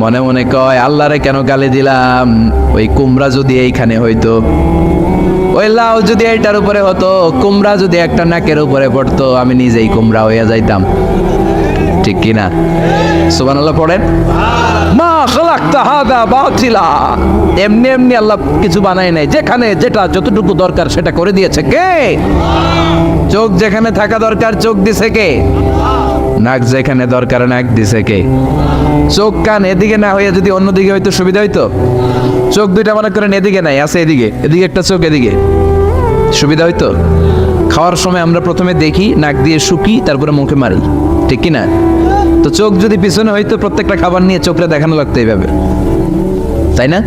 মনে মনে কয়, আল্লাহরে কেন গালি দিলাম? ওই কুমড়া যদি এইখানে হইতো, ওই লাউ যদি এইটার উপরে হতো, কুমড়া যদি একটা নাকের উপরে পড়তো, আমি নিজেই কুমড়া হইয়া যাইতাম, ঠিক কিনা? সুবহানাল্লাহ পড়েন। মা খালাকতা হাদা বাতিলা, এমনি এমনি আল্লাহ কিছু বানায় নাই, যেখানে যেটা যতটুকু দরকার সেটা করে দিয়েছে কে? চোখ যেখানে থাকা দরকার চোখ দিছে কে? নাক যেখানে দরকার নাক দিছে কে? চোখ কান এদিকে না হইয়া যদি অন্যদিকে হইতো সুবিধা হইতো? চোখ দুইটা মনে করেন এদিকে নাই, আছে এদিকে, এদিকে একটা চোখ, এদিকে, সুবিধা হইতো? খাওয়ার সময় আমরা প্রথমে দেখি, নাক দিয়ে শুকি, তারপরে মুখে মারি, ঠিক কি না? তো চোখ যদি পিছনে হইতো, প্রত্যেকটা খাবার নিয়ে চোখটা দেখানো লাগতো এইভাবে, তাই না?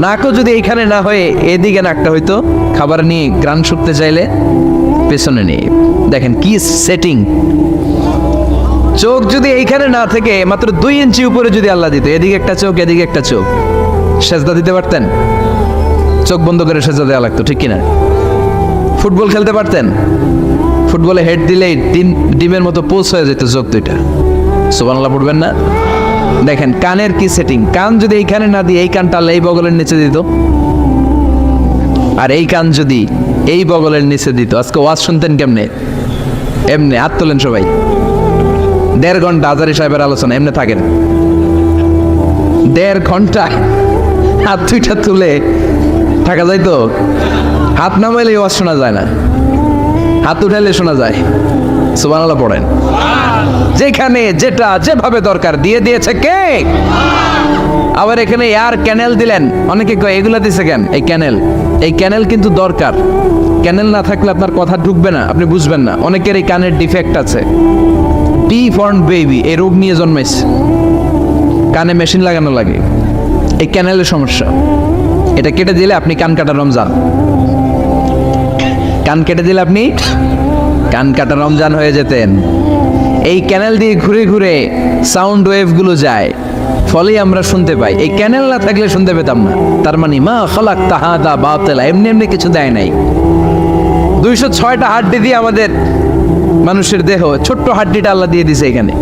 নাকও যদি এইখানে না হয়ে এদিকে নাকটা হইতো, খাবার নিয়ে গ্রান শুকতে চাইলে পেছনে নিয়ে। দেখেন কি সেটিং! চোখ যদি এইখানে না থেকে মাত্র 2 ইঞ্চি উপরে যদি আল্লাহ দিত, এদিকে একটা চোখ এদিকে একটা চোখ, সেজদা দিতে পারতেন? চোখ বন্ধ করে সেজদা দেওয়া লাগতো, ঠিক কিনা? ফুটবল খেলতে পারতেন? ফুটবলে হেড দিলেই ডিমের মতো পোস্ট হয়ে যেত চোখ দুইটা। সুবহানাল্লাহ পড়বেন না? দেখেন কানের কি সেটিং! কান যদি এইখানে না দিয়ে এই কানটা আল্লাহ এই বগলের নিচে দিত, আর এই কান যদি এই বগলের নিচে দিত, আজকে ওয়াজ শুনতেন কেমনে? এমনি। হাত তোলেন সবাই। 1.5 ঘন্টা আজারি সাহেবের আলোচনা এমনি থাকেন, 1.5 ঘন্টা হাত দুইটা তুলে থাকা যায় তো? হাত নামাইলে ওয়াজ শোনা যায় না, হাত উঠাইলে শোনা যায়। সুবহানাল্লাহ পড়েন। যেখানে যেটা যেভাবে দরকার দিয়ে দিয়েছে কে? আবার এখানে এয়ার ক্যানেল দিলেন। অনেকে কয় এগুলা দিছে কেন? এই ক্যানেল কিন্তু দরকার। ক্যানেল না থাকলে আপনার কথা ঢুকবে না, আপনি বুঝবেন না। অনেকের এই কানের ডিফেক্ট আছে, ডিফর্ম বেবি, এই রোগ নিয়ে জন্মাইছে, কানে মেশিন লাগানো লাগে, এই ক্যানেলের সমস্যা। এটা কেটে দিলে আপনি কান কাটা রমজান, কান কেটে দিলে আপনি কান কাটা রমজান হয়ে যেতেন। এই ক্যানেল দিয়ে ঘুরে ঘুরে সাউন্ড ওয়েভ গুলো যায়, ফলেই আমরা শুনতে পাই। এই ক্যানেল না থাকলে শুনতে পেতাম না। তার মানে মা খালাকতা হাদা বাতিলা, এমনি এমনি কিছু দেয় নাই। 206টা হাড্ডি দিয়ে আমাদের মানুষের দেহ, ছোট্ট হাড্ডিটা আল্লাহ দিয়ে দিছে এখানে।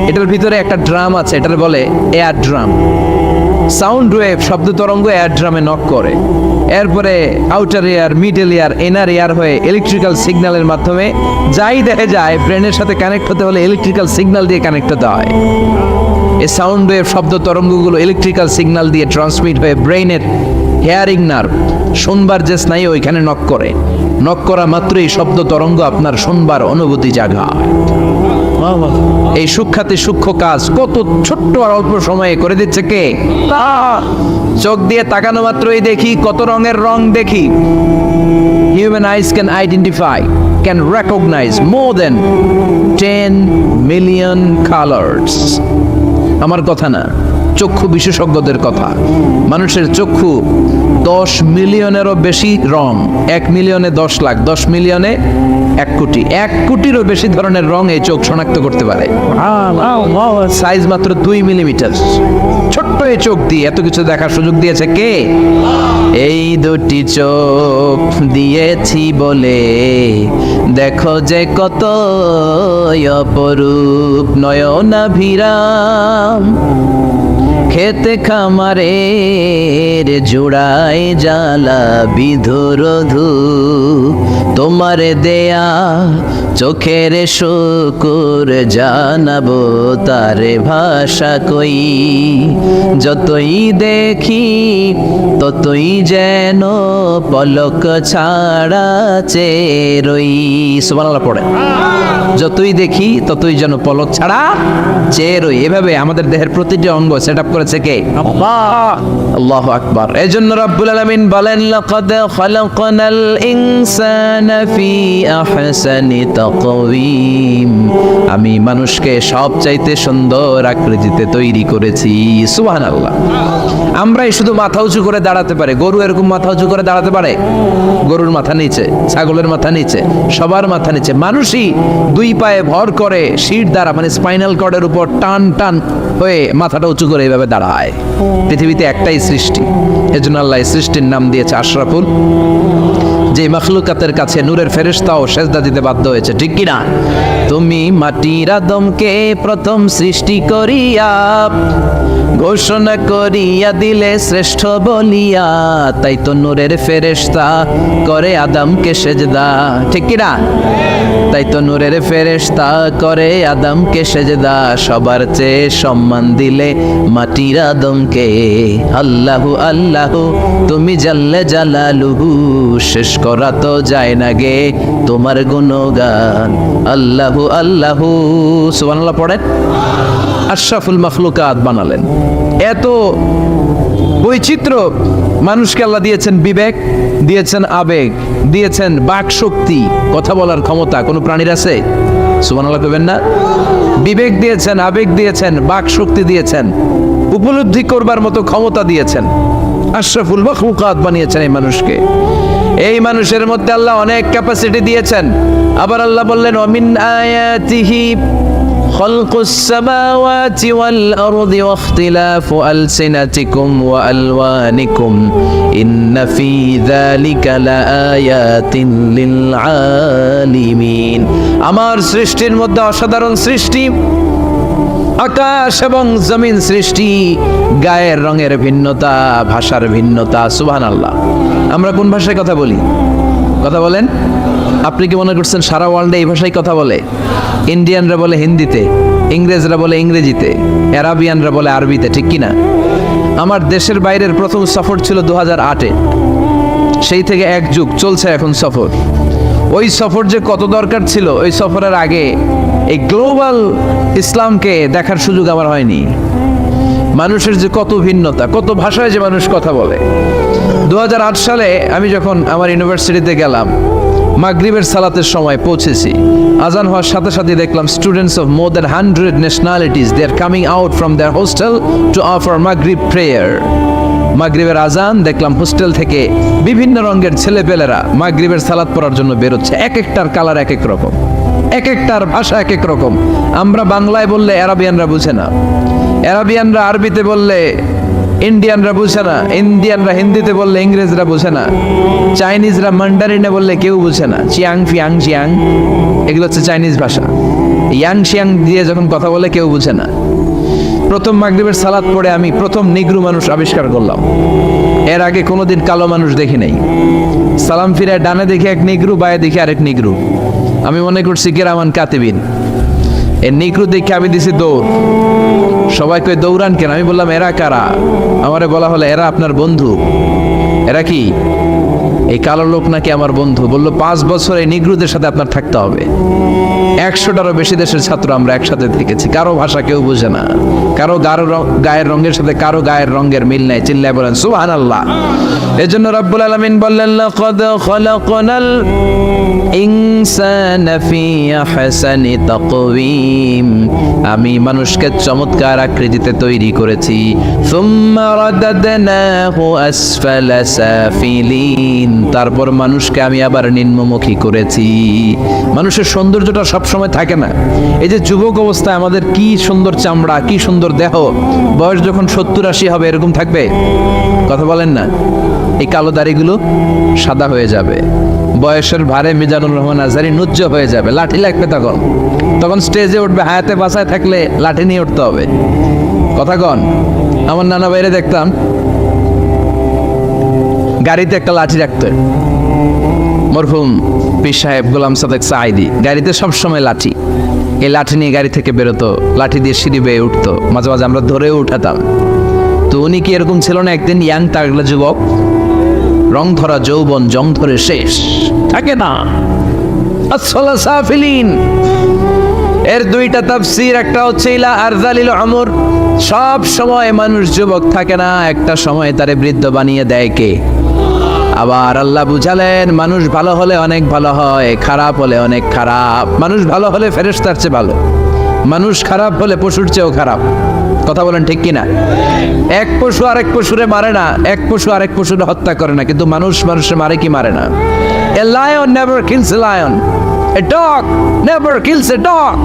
এটার ভিতরে একটা ড্রাম আছে, এটার বলে এয়ার ড্রাম। সাউন্ড ওয়েভ, শব্দ তরঙ্গ এয়ার ড্রামে নক করে, এরপরে outer air, middle air, inner air হয়ে ইলেকট্রিক্যাল সিগন্যালের মাধ্যমে যাই দেখে যায়, ব্রেনের সাথে কানেক্ট হতে হলে ইলেকট্রিক্যাল সিগন্যাল দিয়ে কানেক্ট হতে হয়। এই সাউন্ড ওয়েভ, শব্দ তরঙ্গগুলো ইলেকট্রিক্যাল সিগন্যাল দিয়ে ট্রান্সমিট হয়ে ব্রেইনের হেয়ারিং নার্ভ, শুনবার যে স্নায়ু, ওইখানে নক করে। নক করা মাত্রই শব্দ তরঙ্গ আপনার শুনবার অনুভূতি জাগায়। এই সূক্ষ্মাতি সূক্ষ্ম কাজ কত ছোট্ট আর অল্প সময়ে করে দিচ্ছে কে? চোখ দিয়ে তাকানো মাত্রই দেখি কত রঙের রং দেখি। Human eyes can identify, can recognize more than 10 million colors. আমার কথা না, চক্ষু বিশেষজ্ঞদের কথা। মানুষের চক্ষু 10 মিলিয়নেরও বেশি রং, 1 মিলিয়নে 10 লাখ, 10 মিলিয়নে 1 কোটি, 1 কোটিরও বেশি ধরনের রং এই চোখ শনাক্ত করতে পারে। সাইজ মাত্র 2 মিলিমিটার। ছোট্ট এই চোখ দিয়ে এত কিছু দেখার সুযোগ দিয়েছে কে? এই দুটি চোখ দিয়েছি বলে দেখো যে কত অপরূপ নয়নাভিরাম, খেতে খামারের জোড়ায় জ্বালা বিধুরধু, তোমার দেয়া চোখের শুকুর জানাবো তারে ভাষা কই। যতই দেখি ততই যেন পলক ছাড়া চেরই। সুবহানাল্লাহ পড়ে। যতই দেখি ততই যেন পলক ছাড়া চেরই। এভাবে আমাদের দেহের প্রতিটি অঙ্গ সেট আপ করেছে কে? আল্লাহ। আল্লাহু আকবার। এজন্য রব্বুল আলামিন বলেন, লাকাদ খালাকনাল ইনসানা ফি আহসানি তাকওয়িম, আমি মানুষকে সবচাইতে সুন্দর আকৃতিতে তৈরি করেছি। সুবহানাল্লাহ। আমরাই শুধু মাথা উঁচু করে দাঁড়াতে পারি, গরু এরকম মাথা উঁচু করে দাঁড়াতে পারে? গরুর মাথা নিচে, ছাগলের মাথা নিচে, সবার মাথা নিচে। মানুষই দুই পায়ে ভর করে শির দ্বারা মানে স্পাইনাল কর্ডের উপর টান টান হয়ে মাথাটা উঁচু করে এইভাবে দাঁড়ায়। পৃথিবীতে একটাই সৃষ্টি, এজন্য আল্লাহ এই সৃষ্টির নাম দিয়েছে আশরাফুল, যে মাখলুকাতের কাছে নূরের ফেরেশতাও সেজদা দিতে বাধ্য হয়েছে, ঠিক কি না? তুমি মাটির আদমকে প্রথম সৃষ্টি করিয়া ঘোষণা করিয়া দিলে শ্রেষ্ঠ বলিয়া, তাই তো নূরের ফেরেশতা করে আদমকে সেজদা, ঠিক কি না? তাই তো নূরের ফেরেশতা করে আদমকে সেজদা, সবার চেয়ে সম্মান দিলে মাটির আদমকে। আল্লাহু আল্লাহু তুমি জাল্লে জালালুহু, শেষ করা তো যায় না গে তোমার গুণগান। আল্লাহু আল্লাহু। সুবহানাল্লাহ পড়েন। আশরাফুল মাখলুকাত বানালেন। এত বৈচিত্র্য মানুষকে আল্লাহ দিয়েছেন, বিবেক দিয়েছেন, আবেগ দিয়েছেন, বাক শক্তি, কথা বলার ক্ষমতা। কোন প্রাণীর আছে? সুবহানাল্লাহ কইবেন না? বিবেক দিয়েছেন, আবেগ দিয়েছেন, বাক শক্তি দিয়েছেন, উপলব্ধি করবার মতো ক্ষমতা দিয়েছেন। আশরাফুল মাখলুকাত বানিয়েছেন এই মানুষকে। এই মানুষের মধ্যে আল্লাহ অনেক ক্যাপাসিটি দিয়েছেন। আবার আল্লাহ বললেন, ওয়ামিন আয়াতিহি খালকুস সামাওয়াতি ওয়াল আরদি ওয়াখতিলাফু আলসিনাতিকুম ওয়া আলওয়ানিকুম ইন্না ফি যালিকা লাআয়াতিন লিল আলিমিন। আমার সৃষ্টির মধ্যে অসাধারণ সৃষ্টি, আকাশ এবং জমিন সৃষ্টি, গায়ের রঙের ভিন্নতা, ভাষার ভিন্নতা। সুবহানাল্লাহ। আমরা কোন ভাষায় কথা বলি? কথা বলেন। আপনি কি মনে করছেন সারা ওয়ার্ল্ডে এই ভাষায় কথা বলে? ইন্ডিয়ানরা বলে হিন্দিতে, ইংরেজরা বলে ইংরেজিতে, আরাবিয়ানরা বলে আরবিতে, ঠিক কি না? আমার দেশের বাইরের প্রথম সফর ছিল 2008-এ। সেই থেকে এক যুগ চলছে এখন সফর। ওই সফর যে কত দরকার ছিল, ওই সফরের আগে এই গ্লোবাল ইসলামকে দেখার সুযোগ আমার হয়নি। মানুষের যে কত ভিন্নতা, কত ভাষায় যে মানুষ কথা বলে। 2008 সালে আমি যখন আমার ইউনিভার্সিটিতে গেলাম, মাগরিবের সালাতের সময় পৌঁছেছি। আজান হওয়ার সাথে সাথে দেখলাম students of more than 100 nationalities they are coming out from their hostel to offer মাগরিব প্রেয়ার। মাগরিবের আজান দেখলাম হোস্টেল থেকে বিভিন্ন রঙের ছেলেপেলেরা মাগরিবের সালাত পড়ার জন্য বেরোচ্ছে। এক একটার কালার এক এক রকম, এক একটার ভাষা এক এক রকম। আমরা বাংলায় বললে আরাবিয়ানরা বুঝে না, আরাবিয়ানরা আরবিতে বললে ইন্ডিয়ানরা বুঝে না, ইন্ডিয়ানরা হিন্দিতে বললে ইংরেজরা বুঝে না, চাইনিজরা মান্ডারিনে বললে কেউ বুঝে না। চিয়াং ফিয়াং চিয়াং এগুলো হচ্ছে চাইনিজ ভাষা। ইয়াং শিয়াং দিয়ে যখন কথা বলে কেউ বুঝে না। প্রথম মাগরিবের সালাত পড়ে আমি প্রথম নিগ্রু মানুষ আবিষ্কার করলাম। এর আগে কোনোদিন কালো মানুষ দেখি নাই। সালাম ফিরে ডানে দেখি এক নিগ্রু, বায়ে দেখি আরেক নিগ্রু। আমি মনে করছি কিরামান কাতিবিন। এর নিগ্রু দেখে আমি দিছি দৌড়। সবাই কই দৌড়ান কেন? আমি বললাম এরা কারা? আমারে বলা হলো এরা আপনার বন্ধু। এরা কি? এই কালো লোক নাকি আমার বন্ধু। বললো 5 বছর এই নিগ্রুদের সাথে আপনার থাকতে হবে। 100টারও বেশি দেশের ছাত্র আমরা একসাথে থেকেছি। কারো ভাষা কেউ বুঝে না, কারো গায়ের রঙের সাথে কারো গায়ের রঙের মিল নাই। চিল্লায় বলেন সুবহানাল্লাহ। এজন্য রব্বুল আলামিন বললেন, লাকাদ খালাকনাল ইনসানা ফি আহসানি তাকওয়িম, আমি মানুষকে চমৎকার আকৃতিতে তৈরি করেছি। সুম্মা রাদাদনাহু আসফালা সাফিলিন, তারপর মানুষকে আমি আবার নিম্নমুখী করেছি। মানুষের সৌন্দর্যটা সব সময় থাকে না। এই যে যুবক অবস্থায় আমাদের কি সুন্দর চামড়া, কি সুন্দর দেহ, বয়স যখন 70-80 হবে এরকম থাকবে? কথা বলেন না। এই কালো দাড়িগুলো সাদা হয়ে যাবে, বয়সের ভারে মিজানুর রহমান আজহারী নুজ্জ হয়ে যাবে, লাঠি লাগবে তখন। তখন স্টেজে উঠবে, হায়াতে বাসায় থাকলে লাঠি নিয়ে উঠতে হবে। কথা কন। আমার নানা বাইরে দেখতাম গাড়িতে একটা লাঠি রাখতো, মরহুম পীর সাহেব গোলাম সাদেক সাঈদী, গাড়িতে সবসময় লাঠি। এই লাঠি নিয়ে গাড়ি থেকে বেরোতো, লাঠি দিয়ে সিঁড়ি বেয়ে উঠতো, মাঝে মাঝে আমরা ধরেও উঠাতাম। তো উনি কি এরকম ছিল না একদিন ইয়াং তাগড়া যুবক, রং ধরা যৌবন জং ধরে শেষ থাকে না। আসফালা সাফিলিন এর দুইটা তাফসীর, একটা হচ্ছে ইলা আরযালিল উমর, সব সময় মানুষ যুবক থাকে না, একটা সময় তারে বৃদ্ধ বানিয়ে দেয় কে? আবার আল্লাহ বুঝালেন মানুষ ভালো হলে অনেক ভালো হয়, খারাপ হলে অনেক খারাপ। মানুষ ভালো হলে ফেরেশতার চেয়ে ভালো, মানুষ খারাপ হলে পশুর চেয়েও খারাপ। কথা বলেন ঠিক কিনা? এক পশু আরেক পশুরে মারে না, এক পশু আরেক পশুরে হত্যা করে না, কিন্তু মানুষ মানুষে মারে কি মারে না? A lion never kills a lion, a dog never kills a dog,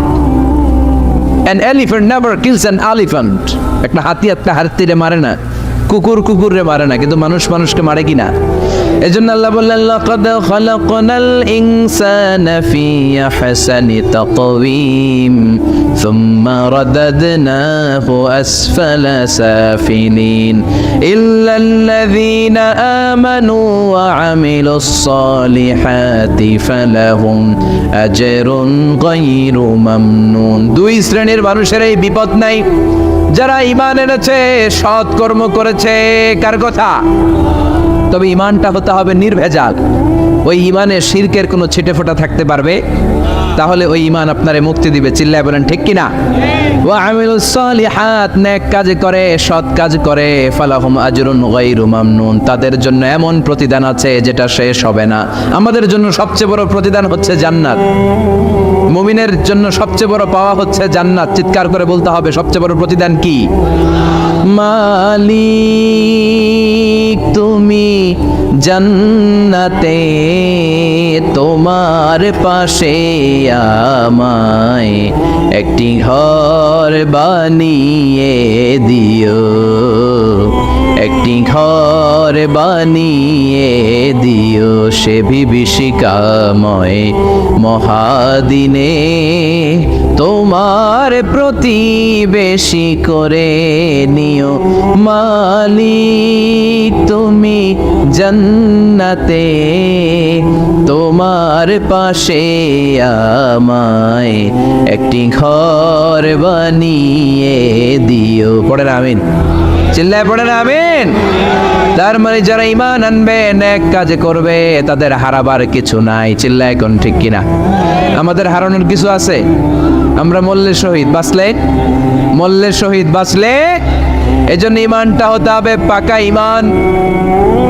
an elephant never kills an elephant. একটা হাতি একটা হাতিরে মারে না, কুকুর কুকুরে মারে না, কিন্তু মানুষ মানুষকে মারে কিনা? এজন্য আল্লাহ বললেন লাকাদ খালাকনাল ইনসানা ফি আহসানি তাকওয়িম সুম্মা রাদাদনাহু আসফালা সাফিলিন ইল্লাল্লাযীনা আমানু ওয়া আমিলুস সালিহাতি ফালাহুম আজরুন গায়রু মামনুন। দুই শ্রেণীর মানুষের এই বিপদ নাই, যারা ঈমান এনেছে, সৎ কর্ম করেছে। কার কথা? তবে ঈমানটা হতে হবে নির্ভেজাল। ওই ঈমানে শিরকের কোনো ছিটেফোঁটা থাকতে পারবে? তাহলে ওই ঈমান আপনারে মুক্তি দিবে। চিল্লায় বলেন ঠিক কিনা? ওয়া আমিলুস সালিহাত, নেক কাজ করে, সৎ কাজ করে, ফালাহুম আজরুন গায়রু মামনুন, তাদের জন্য এমন প্রতিদান আছে যেটা শেষ হবে না। আমাদের জন্য সবচেয়ে বড় প্রতিদান হচ্ছে জান্নাত। মুমিনের জন্য সবচেয়ে বড় পাওয়া হচ্ছে জান্নাত। চিৎকার করে বলতে হবে সবচেয়ে বড় প্রতিদান কি? মালিক তুমি জান্নাতে তোমার পাশে আমায় একটি ঘর বানিয়ে দিও, একটি ঘর বানিয়ে দিও সে বিভীষিকাময় মহাদিনে, তোমার প্রতিবেশী করে নিও। মালিক তুমি জান্নাতে তোমার পাশে আমায় একটি ঘর বানিয়ে দিও। পড়েন আমিন, চিল্লায় পড়েন আমিন। তার মানে যারা ঈমান আনবে, নেক কাজ করবে, তাদের হারাবার কিছু নাই। চিল্লায় কোন ঠিক কিনা? আমাদের হারানোর কিছু আছে? আমরা মল্লের শহীদ বাঁচলে, মল্লের শহীদ বাঁচলে, এজন্য ঈমানটা হতে হবে পাকা ঈমান।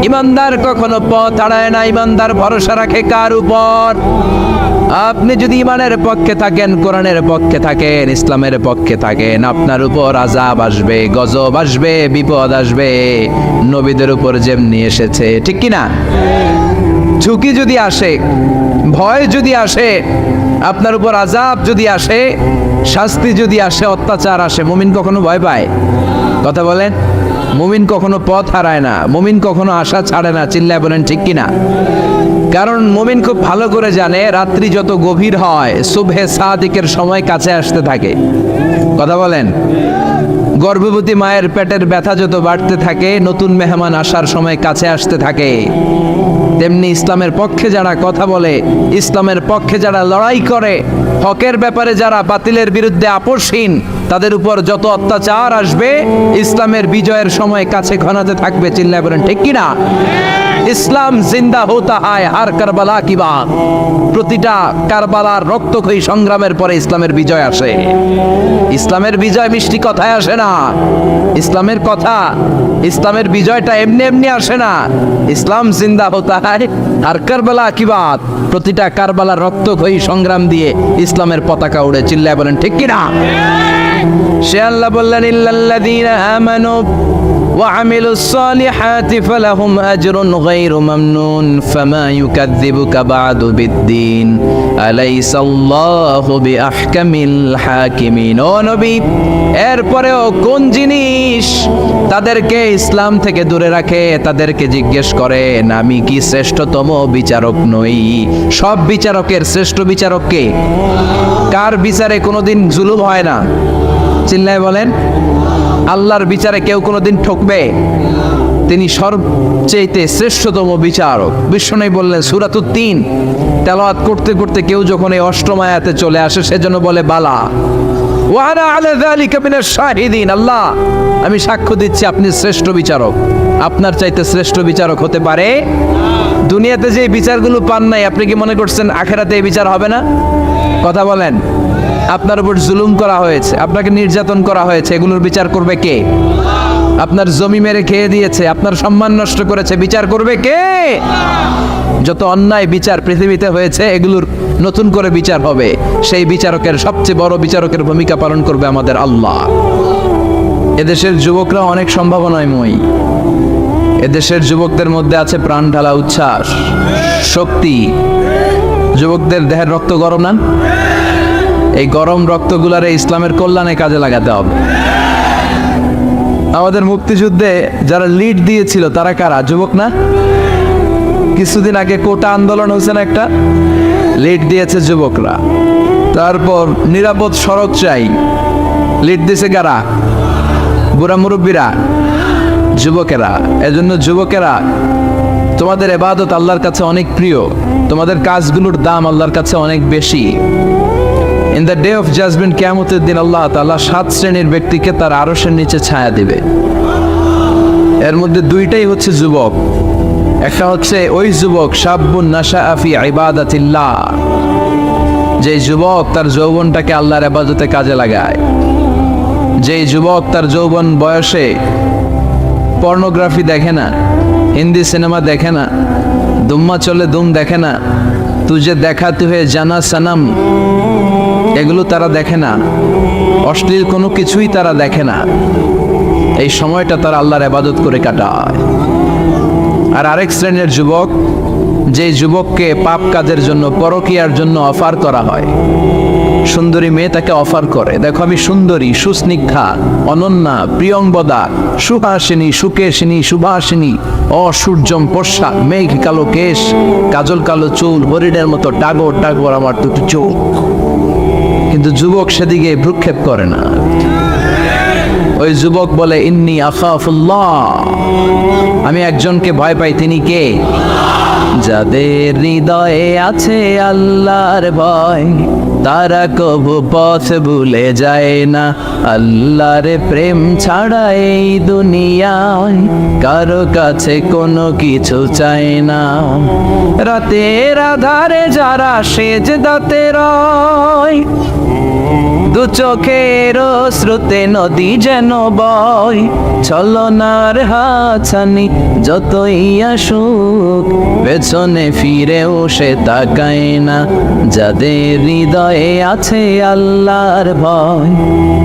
ঈমানদার কখনো পথ হারায় না। ঈমানদার ভরসা রাখে কার উপর? আপনি যদি ঈমানের পক্ষে থাকেন, কোরআনের পক্ষে থাকেন, ইসলামের পক্ষে থাকেন, আপনার উপর আযাব আসবে, গজব আসবে, বিপদ আসবে, নবীদের উপর যেমনি এসেছে। ঠিক কিনা? ঝুঁকি যদি আসে, ভয় যদি আসে, আপনার উপর আযাব যদি আসে, শাস্তি যদি আসে, অত্যাচার আসে, মুমিন কখনো ভয় পায়? কথা বলেন। মুমিন কখনো পথ হারায় না, মুমিন কখনো আশা ছাড়ে না। চিল্লায় বলেন ঠিক কিনা? কারণ মুমিন খুব ভালো করে জানে রাত্রি যত গভীর হয় সুবহে সাদিকের সময় কাছে আসতে থাকে। কথা বলেন। গর্ভবতী মায়ের পেটের ব্যথা যত বাড়তে থাকে, নতুন মেহমান আসার সময় কাছে আসতে থাকে। তেমনি ইসলামের পক্ষে যারা কথা বলে, ইসলামের পক্ষে যারা লড়াই করে, হকের ব্যাপারে যারা বাতিলের বিরুদ্ধে আপোষহীন, তাদের উপর যত অত্যাচার আসবে, ইসলামের বিজয়ের সময় কাছে ঘনাতে থাকবে। চিল্লায় বলেন ঠিক কিনা? ইসলাম জিন্দা হোতা হয় হার কারবালা কি বাত। প্রতিটা কারবালার রক্তক্ষয়ী সংগ্রামের পরে ইসলামের বিজয় আসে। ইসলামের বিজয় মিষ্টি কথায় আসে না। ইসলামের কথা, ইসলামের বিজয়টা এমনি এমনি আসে না। ইসলাম জিন্দা হোতা হয় আর কারবালা কি বাত। প্রতিটা কারবালার রক্তক্ষয়ী সংগ্রাম দিয়ে ইসলামের পতাকা উড়ে। চিল্লায় বলেন ঠিক কিনা? সে আল্লাহ বললেন ইল্লাল্লাযীনা আমানু وعملوا الصالحات فلهم أجر غير ممنون فما يكذبك بعد بالدين أليس الله بأحكم الحاكمين ও নবী এরপরেও কোন জিনিস তাদেরকে ইসলাম থেকে দূরে রাখে তাদেরকে জিজ্ঞেস করেন আমি কি শ্রেষ্ঠতম বিচারক নই সব বিচারকের শ্রেষ্ঠ বিচারক কে কার বিচারে কোনোদিন জুলুম হয় না চিল্লায় বলেন আল্লাহর বিচারে কেউ কোনোদিন ঠকবে তিনি সবচেয়ে শ্রেষ্ঠতম বিচারক বিশ্বনবী বললেন সূরাতুত তিন তেলাওয়াত করতে করতে কেউ যখন এই অষ্টম আয়াতে চলে আসে সেজন্য বলে বালা ওয়া আনা আলা যালিকা মিনাশ শাহিদিন আল্লাহ আমি সাক্ষ্য দিচ্ছি আপনি শ্রেষ্ঠ বিচারক আপনার চাইতে শ্রেষ্ঠ বিচারক হতে পারে দুনিয়াতে যে বিচারগুলো পান নাই আপনি কি মনে করছেন আখিরাতে এই বিচার হবে না কথা বলেন আপনার উপর জুলুম করা হয়েছে আপনাকে নির্যাতন করা হয়েছে এগুলোর বিচার করবে কে আপনার জমি মেরে খেয়ে দিয়েছে আপনার সম্মান নষ্ট করেছে বিচার করবে কে যত অন্যায় বিচার পৃথিবীতে হয়েছে এগুলোর নতুন করে বিচার হবে সেই বিচারকের সবচেয়ে বড় বিচারকের ভূমিকা পালন করবে আমাদের আল্লাহ এদেশের যুবকরা অনেক সম্ভাবনাময় এদেশের যুবকদের মধ্যে আছে প্রাণ ঢালা উচ্ছ্বাস শক্তি যুবকদের দেহের রক্ত গরম না এই গরম রক্তগুলারে ইসলামের কল্যাণে কাজে লাগাতে হবে আমাদের মুক্তিযুদ্ধে যারা লিড দিয়েছিল তারা কারা যুবক না কিছুদিন আগে কোটা আন্দোলন হয়েছে না একটা লিড দিয়েছে যুবকরা তারপর নিরাপদ সড়ক চাই লিড দিয়েছে কারা বুড়া মুরব্বীরা যুবকেরা এজন্য যুবকেরা তোমাদের ইবাদত আল্লাহর কাছে অনেক প্রিয় তোমাদের কাজগুলোর দাম আল্লাহর কাছে অনেক বেশি in the day of judgment কিয়ামতের দিন আল্লাহ তাআলা 7 শ্রেণীর ব্যক্তিকে তার আরশের নিচে ছায়া দিবে এর মধ্যে দুইটাই হচ্ছে যুবক একটা হচ্ছে ওই যুবক শাবুন নাশাআ ফি ইবাদাতিল্লাহ যে যুবক তার যৌবনটাকে আল্লাহর ইবাদতে কাজে লাগায় যে যুবক তার যৌবন বয়সে পর্নোগ্রাফি দেখে না হিন্দি সিনেমা দেখে না দুম্মা চলে দুম দেখে না তুঝে দেখাতে হয়ে জানা সনম এগুলো তারা দেখে না অশ্লীল কোনো কিছুই তারা দেখে না এই সময়টা তারা আল্লাহর ইবাদত করে কাটায় আর আরেক শ্রেণীর যুবক যে যুবককে পাপ কাজের জন্য পরকীয়ার জন্য অফার করা হয় সুন্দরী মেয়ে তাকে অফার করে দেখো আমি সুন্দরী সুস্নিগ্ধা অনন্যা প্রিয়ংবদা সুহাসিনী সুকেশিনী সুভাসিনী অসূর্যম পোশাক মেঘ কালো কেশ কাজল কালো চুল হরিণের মতো টাগর টাগর আমার দুটো চোখ কিন্তু যুবক সেদিকে ভ্রুক্ষেপ করে না ওই যুবক বলে ইন্নী আখাফুল্লাহ আমি একজনকে ভয় পাই তিনি কে যাদের হৃদয়ে আছে আল্লাহর ভয় তারা কবু পথ ভুলে যায় না আল্লাহর প্রেম ছাড়া এই দুনিয়ায় কারো কাছে কোনো কিছু চায় না রাতের আধারে যারা সেজদাতে রয় দু চোখের শ্রুতে নদী যেন বয় ছলনার হাতছানি যতই আসুক পেছনে ফিরেও সে তাকায় না যাদের হৃদয়ে আছে আল্লাহর ভয়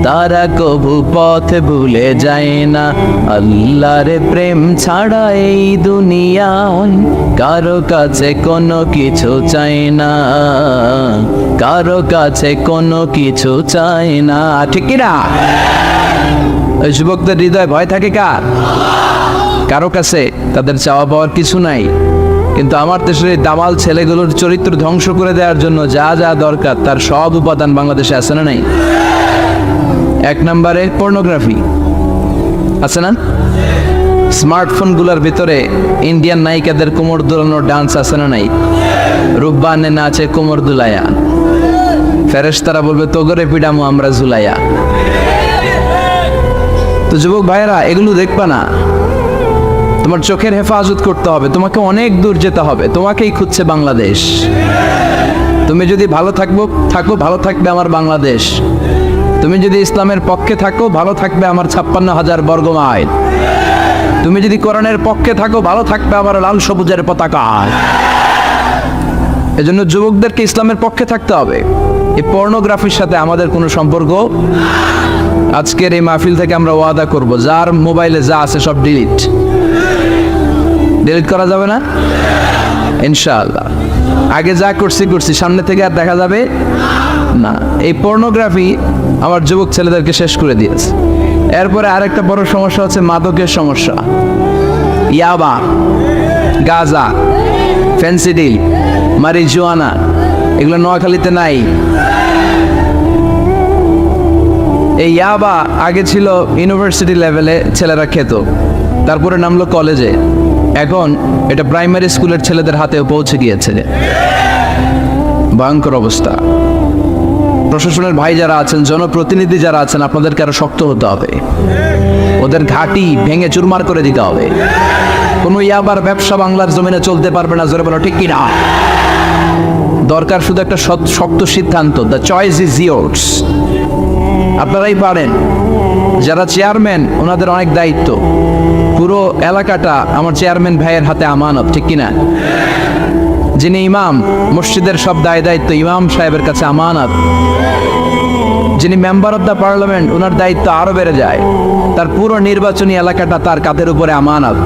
তারা কবু পথ ভুলে যায় না আল্লাহর প্রেম ছাড়া এই দুনিয়ায় কারো কাছে কোনো কিছু চায় না কারো কাছে কোনো কিছু চায় না ঠিক কি না ওই যুবকদের হৃদয়ে ভয় থাকে কার কারো কাছে তাদের চাওয়া পাওয়ার কিছু নাই কিন্তু আমার দেশের এই দামাল ছেলেগুলোর চরিত্র ধ্বংস করে দেওয়ার জন্য যা যা দরকার তার সব উপাদান বাংলাদেশে আছে না নাই এক নম্বরে পর্নোগ্রাফি আছে না স্মার্টফোনগুলোর ভিতরে ইন্ডিয়ান নায়িকাদের কোমর দুলানোর ডান্স আছে না নাই রূপবানে নাচে কোমর দুলায়া ফেরেশতারা বলবে তোগরে পিডামু আমরা ঝুলাইয়া তো যুবক ভাইয়েরা এগুলো দেখবা না তোমার চোখের হেফাজত করতে হবে তোমাকে অনেক দূর যেতে হবে তোমাকেই খুঁজছে বাংলাদেশ তুমি যদি ভালো থাকো ভালো থাকবে আমার বাংলাদেশ তুমি যদি ইসলামের পক্ষে থাকো ভালো থাকবে আমার 56,000 বর্গ মাইল তুমি যদি কোরআনের পক্ষে থাকো ভালো থাকবে আমার লাল সবুজের পতাকা এজন্য যুবকদেরকে ইসলামের পক্ষে থাকতে হবে এই পর্নোগ্রাফির সাথে আমাদের কোনো সম্পর্ক আজকের এই মাহফিল থেকে আমরা ওয়াদা করব, যার মোবাইলে যা আছে সব ডিলিট করা যাবে না ইনশাআল্লাহ। আগে যা করছি সামনে থেকে আর দেখা যাবে না। এই পর্নোগ্রাফি আমার যুবক ছেলেদেরকে শেষ করে দিয়েছে। এরপরে আরেকটা বড় সমস্যা হচ্ছে মাদকের সমস্যা। ইয়াবা, গাঁজা, ফেন্সিডিল, মারিজুয়ানা, এগুলো নোয়াখালীতে নাই। এই ইয়াবা আগে ছিল ইউনিভার্সিটি লেভেলে ছেলেরা খেত, তারপরে নামলো কলেজে, এখন এটা প্রাইমারি স্কুলের ছেলেদের হাতেও পৌঁছে গিয়েছে। ভয়ঙ্কর অবস্থা। প্রশাসনের ভাই যারা আছেন, জনপ্রতিনিধি যারা আছেন, আপনাদেরকে আরো শক্ত হতে হবে। ওদের ঘাঁটি ভেঙে চুরমার করে দিতে হবে। কোনো ইয়াবার ব্যবসা বাংলার জমিনে চলতে পারবে না, জোরে বলো ঠিক কিনা। দরকার শুধু একটা শক্ত সিদ্ধান্ত। The choice is years. আপনারাই পারেন। যারা চেয়ারম্যান, ওনাদের অনেক দায়িত্ব। পুরো এলাকাটা আমার চেয়ারম্যান ভাইয়ের হাতে আমানত, ঠিক কিনা। যিনি ইমাম, মসজিদের সব দায়িত্ব ইমাম সাহেবের কাছে আমানত। যিনি মেম্বার অফ দ্য পার্লামেন্ট, ওনার দায়িত্ব আরো বেড়ে যায়। তার পুরো নির্বাচনী এলাকাটা তার কাঁধের উপরে আমানত।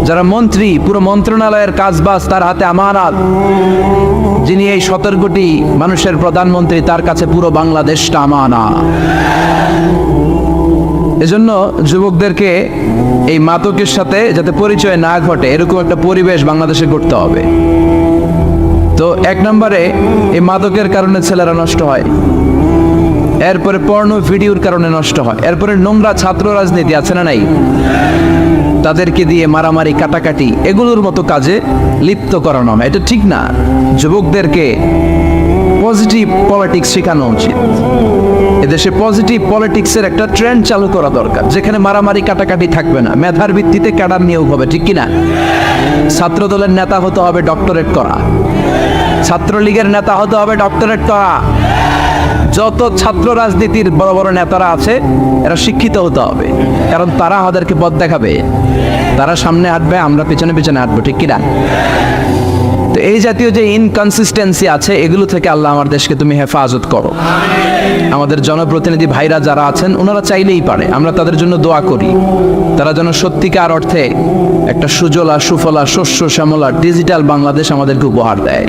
যারা মন্ত্রী, পুরো মন্ত্রণালয়ের কাজবাজ তার হাতে আমানত। যিনি এই 17 কোটি মানুষের প্রধানমন্ত্রী, তার কাছে পুরো বাংলাদেশটা আমানত। এজন্য যুবকদেরকে এই মাদকের সাথে যাতে পরিচয় না ঘটে, এরকম একটা পরিবেশ বাংলাদেশে করতে হবে। তো 1 নম্বরে এই মাদকের কারণে ছেলেরা নষ্ট হয়, এরপরে পর্ন ভিডিওর কারণে নষ্ট হয়, এরপরে নোংরা ছাত্র রাজনীতি আছে না নাই, তাদেরকে দিয়ে মারামারি, কাটাকাটি, এগুলোর মতো কাজে লিপ্ত করানো হয়। এটা ঠিক না। যুবকদেরকে পজিটিভ পলিটিক্স শেখানো উচিত। এদেশে পজিটিভ পলিটিক্সের একটা ট্রেন্ড চালু করা দরকার, যেখানে মারামারি, কাটাকাটি থাকবে না, মেধার ভিত্তিতে ক্যাডার নিয়োগ হবে, ঠিক কিনা। ছাত্র দলের নেতা হতে হবে ডক্টরেট করা, ছাত্রলীগের নেতা হতে হবে ডক্টরেট করা। যত ছাত্র রাজনীতির বড় বড় নেতারা আছে, এরা শিক্ষিত হতে হবে, কারণ তারা আমাদেরকে পথ দেখাবে। তারা সামনে হাঁটবে, আমরা পিছনে পিছনে হাঁটবো, ঠিক কিনা। তো এই জাতীয় যে ইনকনসিস্টেন্সি আছে, এগুলো থেকে আল্লাহ আমার দেশকে তুমি হেফাজত করো। আমাদের জনপ্রতিনিধি ভাইরা যারা আছেন, ওনারা চাইলেই পারে, আমরা তাদের জন্য দোয়া করি, তারা যেন সত্যিকার অর্থে একটা সুজলা, সুফলা, শস্য শ্যামলা ডিজিটাল বাংলাদেশ আমাদেরকে উপহার দেয়।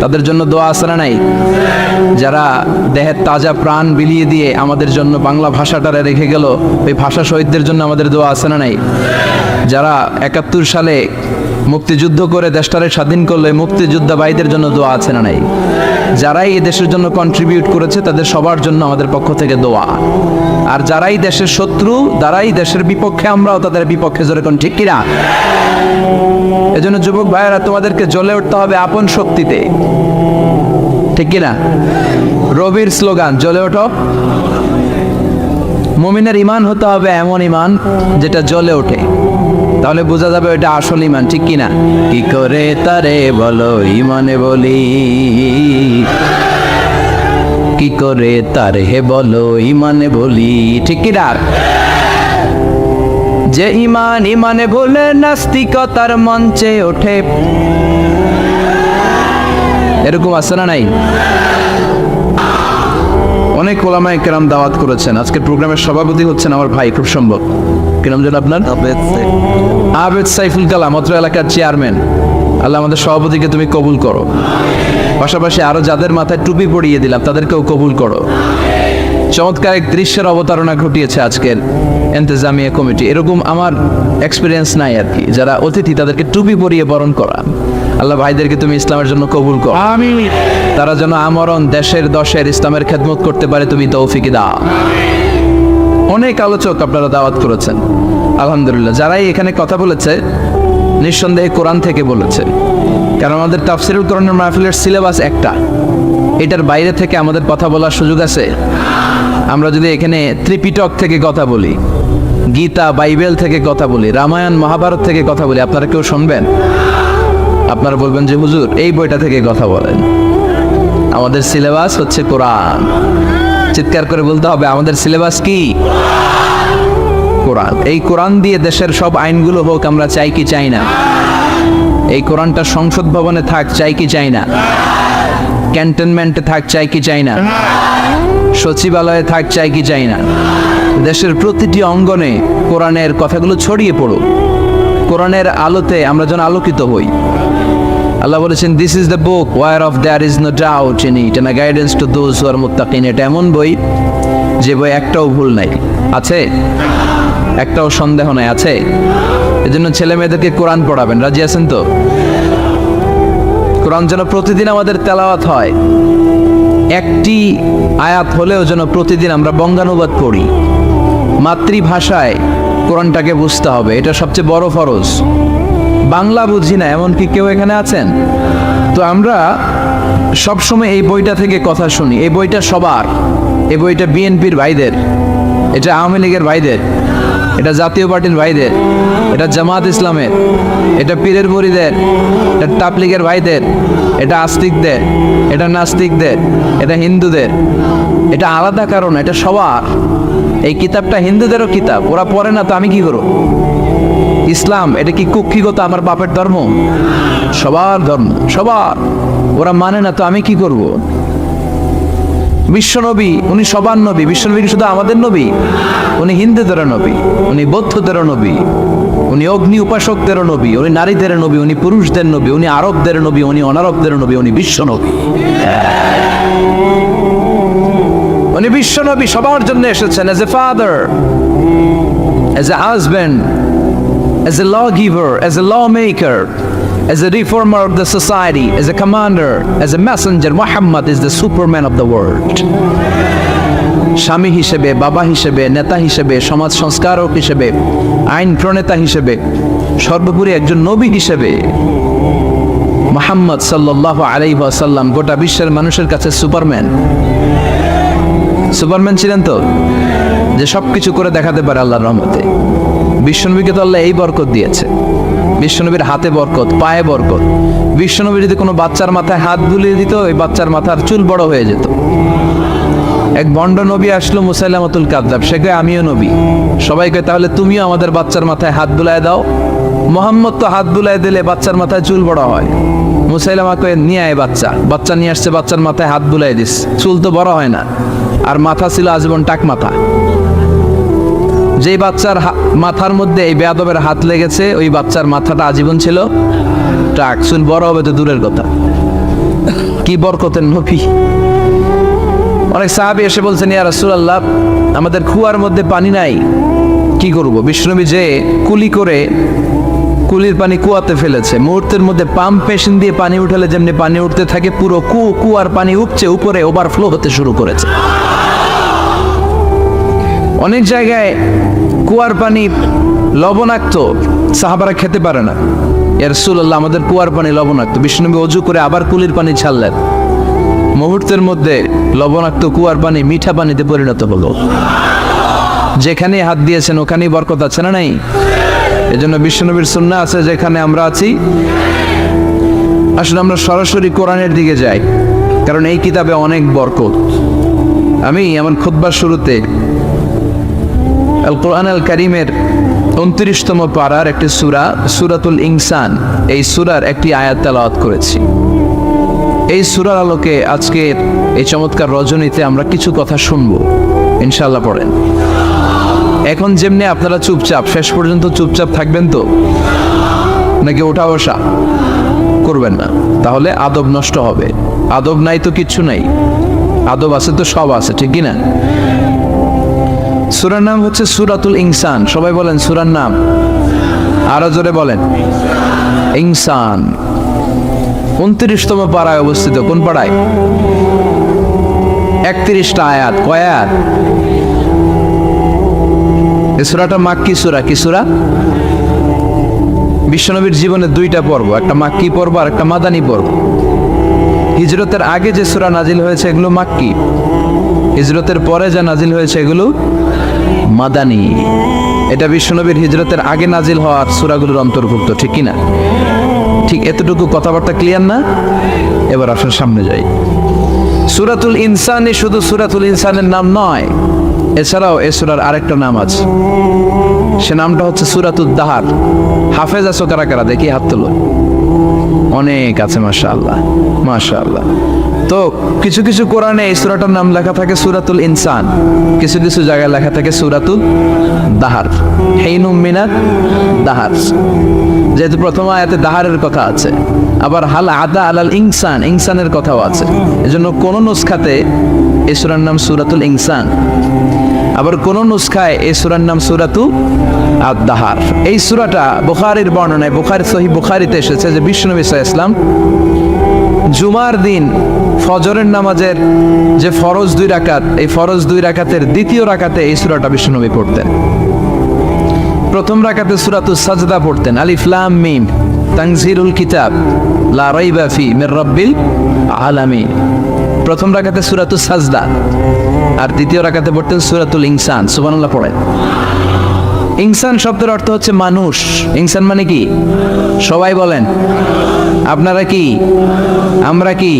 তাদের জন্য দোয়া আছে না নাই? যারা দেহের তাজা প্রাণ বিলিয়ে দিয়ে আমাদের জন্য বাংলা ভাষাটারে রেখে গেল, ওই ভাষা শহীদদের জন্য আমাদের দোয়া আছে না নাই? যারা 71 সালে মুক্তিযুদ্ধ করে দেশটারে স্বাধীন করলে মুক্তিযোদ্ধা ভাইদের জন্য দোয়া আছে না নাই? যারাই এই দেশের জন্য কন্ট্রিবিউট করেছে, তাদের সবার জন্য আমাদের পক্ষ থেকে দোয়া। আর যারাই দেশের শত্রু, যারাই দেশের বিপক্ষে, আমরাও তাদের বিপক্ষে, জোরে কোন ঠিক কিনা। এজন্য যুবক ভাইয়েরা, তোমাদেরকে জ্বলে উঠতে হবে আপন শক্তিতে, ঠিক কিনা। রবির স্লোগান, জ্বলে ওঠো। মুমিনের ঈমান হতে হবে এমন ঈমান যেটা জ্বলে ওঠে, তাহলে বোঝা যাবে ওটা আসল ঈমান, ঠিক কিনা। কি করে তারে বলো ঈমানে বলি, কি করে তারে বলো ঈমানে বলি, ঠিক কিনা। যে ঈমান ঈমানে বলে নাস্তিকতার মঞ্চে ওঠে, এরকম আছে না নাই? অনেক ওলামায়ে কেরাম দাওয়াত করেছেন। আজকের প্রোগ্রামের সভাপতি হচ্ছেন আমার ভাই, খুব সম্ভব, কি নাম যেন আপনার? আবেদ সাইফুল কালাম, অত্র এলাকার চেয়ারম্যান। আল্লাহ আমাদের সভাপতিকে তুমি কবুল করো। পাশাপাশি আরো যাদের মাথায় টুপি পরিয়ে দিলাম, তাদেরকেও কবুল করো। চমৎকার এক দৃশ্যের অবতারণা ঘটিয়েছে আজকের ইন্তেজামিয়া কমিটি। এরকম আমার এক্সপিরিয়েন্স নাই আর কি, যারা অতিথি তাদেরকে টুপি পরিয়ে বরণ করা। আল্লাহ ভাইদেরকে তুমি ইসলামের জন্য কবুল করো, আমিন। তারা যেন আমরণ দেশের দশের ইসলামের খেদমত করতে পারে, তুমি তৌফিক দাও। অনেক আলোচক আপনারা দাওয়াত করেছেন, আলহামদুলিল্লাহ। যারাই এখানে কথা বলেছে, নিঃসন্দেহে কোরআন থেকে বলেছে, কারণ আমাদের তাফসিরুল কোরআনের মাহফিলের সিলেবাস একটা। এটার বাইরে থেকে আমাদের কথা বলার সুযোগ আছে? আমরা যদি এখানে ত্রিপিটক থেকে কথা বলি, গীতা বাইবেল থেকে কথা বলি, রামায়ণ মহাভারত থেকে কথা বলি, আপনারা কেউ শুনবেন? আপনারা বলবেন যে হুজুর এই বইটা থেকে কথা বলেন। আমাদের সিলেবাস হচ্ছে কোরআন। চিৎকার করে বলতে হবে, আমাদের সিলেবাস কি? কোরআন। এই কোরআন দিয়ে দেশের সব আইনগুলো হোক, আমরা চাই কি চাই না? এই কোরআনটা সংসদ ভবনে থাক, চাই কি চাই না? ক্যান্টনমেন্টে থাক চাই কি চাই না, সচিবালয়ে থাক চাই কি চাই না, দেশের প্রতিটি অঙ্গনে কোরআনের কথাগুলো ছড়িয়ে পড়ুক। কোরআনের আলোতে আমরা যেন আলোকিত হই। আল্লাহ বলেছেন, this is the book whereof there is no doubt in it and a guidance to those who are মুত্তাকিন। এটা এমন বই যে বই একটাও ভুল নাই, আছে একটাও সন্দেহ নাই, আছে। এজন্য ছেলে মেয়েদেরকে কোরআন পড়াবেন, রাজি আছেন তো? কোরআন যেন প্রতিদিন আমাদের তেলাওয়াত হয়, একটি আয়াত হলেও যেন প্রতিদিন আমরা বঙ্গানুবাদ পড়ি। মাতৃভাষায় কোরআনটাকে বুঝতে হবে, এটা সবচেয়ে বড় ফরজ। বাংলা বুঝি না এমন কি কেউ এখানে আছেন? তো আমরা সবসময় এই বইটা থেকে কথা শুনি। এই বইটা সবার, এই বইটা বিএনপির ভাইদের, এটা আওয়ামী লীগের ভাইদের, এটা জাতীয় পার্টির ভাইদের, এটা জামাত ইসলামের, এটা পীরের মুরিদের, এটা তাবলীগের ভাইদের, এটা আস্তিকদের, এটা নাস্তিকদের, এটা হিন্দুদের। এটা আলাদা কারণ, এটা সবার। এই কিতাবটা হিন্দুদেরও কিতাব, ওরা পড়ে না তো আমি কি করব? ইসলাম এটা কি কুক্ষিগত আমার বাপের ধর্ম? সবার ধর্ম, সবার। ওরা মানে না তো আমি কি করব? বিশ্বনবী উনি সবার নবী। বিশ্বনবী কি শুধু আমাদের নবী? উনি হিন্দুদেরও নবী, উনি বৌদ্ধদেরও নবী, উনি অগ্নি উপাসকদেরও নবী, উনি নারীদের নবী, উনি পুরুষদের নবী, উনি আরবদের নবী, উনি অনারবদের নবী, উনি বিশ্বনবী। উনি বিশ্বনবী, সবার জন্য এসেছেন। as a father, as a husband, as a lawgiver, as a lawmaker, as a reformer of the society, as a commander, as a messenger, Muhammad is the superman of the world. স্বামী হিসেবে, বাবা হিসেবে, নেতা হিসেবে, সমাজ সংস্কারক হিসেবে, আইন প্রণেতা হিসেবে, সর্বোপরি একজন নবী হিসেবে মুহাম্মদ সাল্লাল্লাহু আলাইহি ওয়াসাল্লাম গোটা বিশ্বের মানুষের কাছে সুপারম্যান। সুপারম্যান ছিলেন তো, যে সবকিছু করে দেখাতে পারে আল্লাহর রহমতে। বিশ্বনবীকে তো আল্লাহ এই বরকত দিয়েছে। বিশ্বনবীর হাতে বরকত, পায়ে বরকত। বিশ্বনবী যদি কোনো বাচ্চার মাথায় হাত বুলিয়ে দিত, ওই বাচ্চার মাথার চুল বড় হয়ে যেত। এক ভণ্ড নবী আসলো, মুসাইলামাতুল কাযযাব, সে কয় আমিও নবী। সবাই কয় তাহলে তুমিও আমাদের বাচ্চার মাথায় হাত বুলায় দাও। মোহাম্মদ তো হাত বুলায় দিলে বাচ্চার মাথায় চুল বড় হয়। মুসাইলামা কয় নিয়ে আয় বাচ্চা। বাচ্চা নিয়ে আসছে, বাচ্চার মাথায় হাত বুলাই দিস, চুল তো বড় হয় না। আর মাথা ছিল আজীবন টাক মাথা। যেই বাচ্চার মাথার মধ্যে এই বেয়াদবের হাত লেগেছে, ওই বাচ্চার মাথাটা আজীবন ছিল টাক, চুল বড় হবে তো দূরের কথা। কি বরকতের নবী! অনেক সাহাবী এসে বলছেন, ইয়া রাসূলুল্লাহ, আমাদের কুয়ার মধ্যে পানি নাই, কি করব? বিশ্বনবী যে কুলি করে কুলির পানি কুয়াতে ফেলেছে, মুহূর্তের মধ্যে পাম্প মেশিন দিয়ে পানি উঠালে যেমনি পানি উঠতে থাকে, পুরো কুয়ার পানি উপচে উপরে ওভারফ্লো হতে শুরু করেছে। অনেক জায়গায় কুয়ার পানি লবণাক্ত, সাহাবারা খেতে পারে না। ইয়া রাসূলুল্লাহ, আমাদের কুয়ার পানি লবণাক্ত। বিশ্বনবী ওযু করে আবার কুলির পানি ছাড়লেন, মুহূর্তের মধ্যে লবণাক্ত কুয়ার পানি মিঠা পানিতে পরিণত হলো। যেখানে হাত দিয়েছেন ওখানেই বরকত আছে না নাই? এজন্য বিশ্বনবীর সুন্নাহ আছে, যেখানে আমরা আছি আসলে আমরা সরাসরি কোরআনের দিকে যাই, কারণ এই কিতাবে অনেক বরকত। আমি আমার খুতবার শুরুতে আল কোরআন আল কারীমের 29তম পারার একটি সূরা, সূরাতুল ইনসান, এই সূরার একটি আয়াত তেলাওয়াত করেছি। এই সূরার আলোকে আজকের এই চমৎকার রজনীতে আমরা কিছু কথা শুনবো ইনশাআল্লাহ। পড়েন। এখন যেমনি আপনারা চুপচাপ, শেষ পর্যন্ত চুপচাপ থাকবেন তো, নাকি ওঠা বসা করবেন না? তাহলে আদব নষ্ট হবে। আদব নাই তো কিচ্ছু নাই, আদব আছে তো সব আছে, ঠিক কি না? সূরার নাম হচ্ছে সূরাতুল ইনসান। সবাই বলেন সূরার নাম, আরো জোরে বলেন, ইনসান। 29তম পাড়ায় অবস্থিত। কোন পাড়ায়? 31টা আয়াত। কয় আয়াত? এই সূরাটা মাক্কি সূরা। কি সূরা? বিশ্বনবীর জীবনে দুইটা পর্ব, একটা মাক্কি পর্ব আর একটা মাদানী পর্ব। হিজরতের আগে যে সূরা নাজিল হয়েছে এগুলো মাক্কি, হিজরতের পরে যা নাজিল হয়েছে এগুলো মাদানী। এটা বিশ্বনবীর হিজরতের আগে নাজিল হওয়ার সূরাগুলোর অন্তর্ভুক্ত, ঠিক কি না? ঠিক এতটুকু কথাবার্তা ক্লিয়ার না? এবার আসলে সামনে যাই। সূরাতুল ইনসানে শুধু সূরাতুল ইনসানের নাম নয়, এছাড়াও এ সূরার আরেকটা নাম আছে, সে নামটা হচ্ছে সূরাতুদ দাহার। হাফেজ আছো কারা কারা? দেখি হাত তোলো। অনেক আছে, মাশাআল্লাহ মাশাআল্লাহ। তো তো কিছু কিছু কোরআনে এই সূরাটার নাম লেখা থাকে সূরাতুল ইনসান, কিছু কিছু জায়গায় লেখা থাকে সূরাতুল দাহার, হিনুম মিনাত দাহার, যেহেতু প্রথম আয়াতে দাহারের কথা আছে, আবার হাল আদা আলাল ইনসান, ইনসানের কথাও আছে। এজন্য কোন নুসখাতে এই সূরার নাম সূরাতুল ইনসান, আবার কোন নুসখায় এই সূরার নাম সূরাতু আদ-দাহার। এই সূরাটা বুখারীর বর্ণনায়, বুখারী সহিহ বুখারীতে এসেছে যে বিশ্বনবী সাল্লাল্লাহু আলাইহি ওয়াসাল্লাম জুমার দিন ফজরের নামাজের যে ফরজ 2 রাকাত, এই ফরজ 2 রাকাতের দ্বিতীয় রাকাতে এই সূরাটা বিশ্বনবী পড়তেন। প্রথম রাকাতে সূরাতুস সাজদা পড়তেন, আলিফ লাম মিম তানজিলুল কিতাব লা রাইবা ফি মির রাব্বিল আলামিন। প্রথম রাকাতে সূরাতুস সাজদা, আর দ্বিতীয় রাকাতে পড়তেন সূরাতুল ইনসান। সুবহানাল্লাহ পড়েন। ইনসান শব্দের অর্থ হচ্ছে মানুষ। ইনসান মানে কি? সবাই বলেন, আপনারা কি? আমরা কি?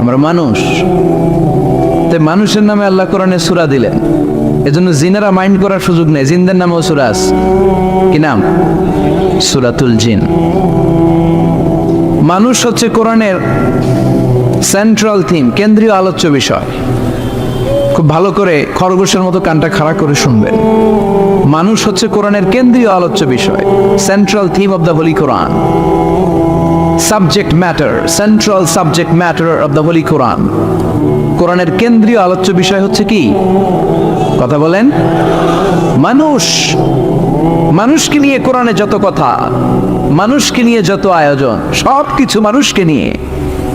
আমরা মানুষ। তো মানুষের নামে আল্লাহ কোরআনে সূরা দিলেন, এজন্য জিনেরা মাইন্ড করার সুযোগ নেই। জিনদের নামেও সূরা আছে, কি নাম? সূরাতুল জিন। মানুষ হচ্ছে কোরআনের সেন্ট্রাল থিম, কেন্দ্রীয় আলোচ্য বিষয়। খুব ভালো করে খরগোশের মতো কানটা খাড়া করে শুনবেন। মানুষ হচ্ছে কোরআনের কেন্দ্রীয় আলোচ্য বিষয়, central theme of the holy Quran, subject matter, central subject matter of the holy Quran. কোরআনের কেন্দ্রীয় আলোচ্য বিষয় হচ্ছে কি? কথা বলেন। মানুষ। মানুষকে নিয়ে কোরআনে যত কথা, মানুষকে নিয়ে যত আয়োজন, সব কিছু মানুষকে নিয়ে।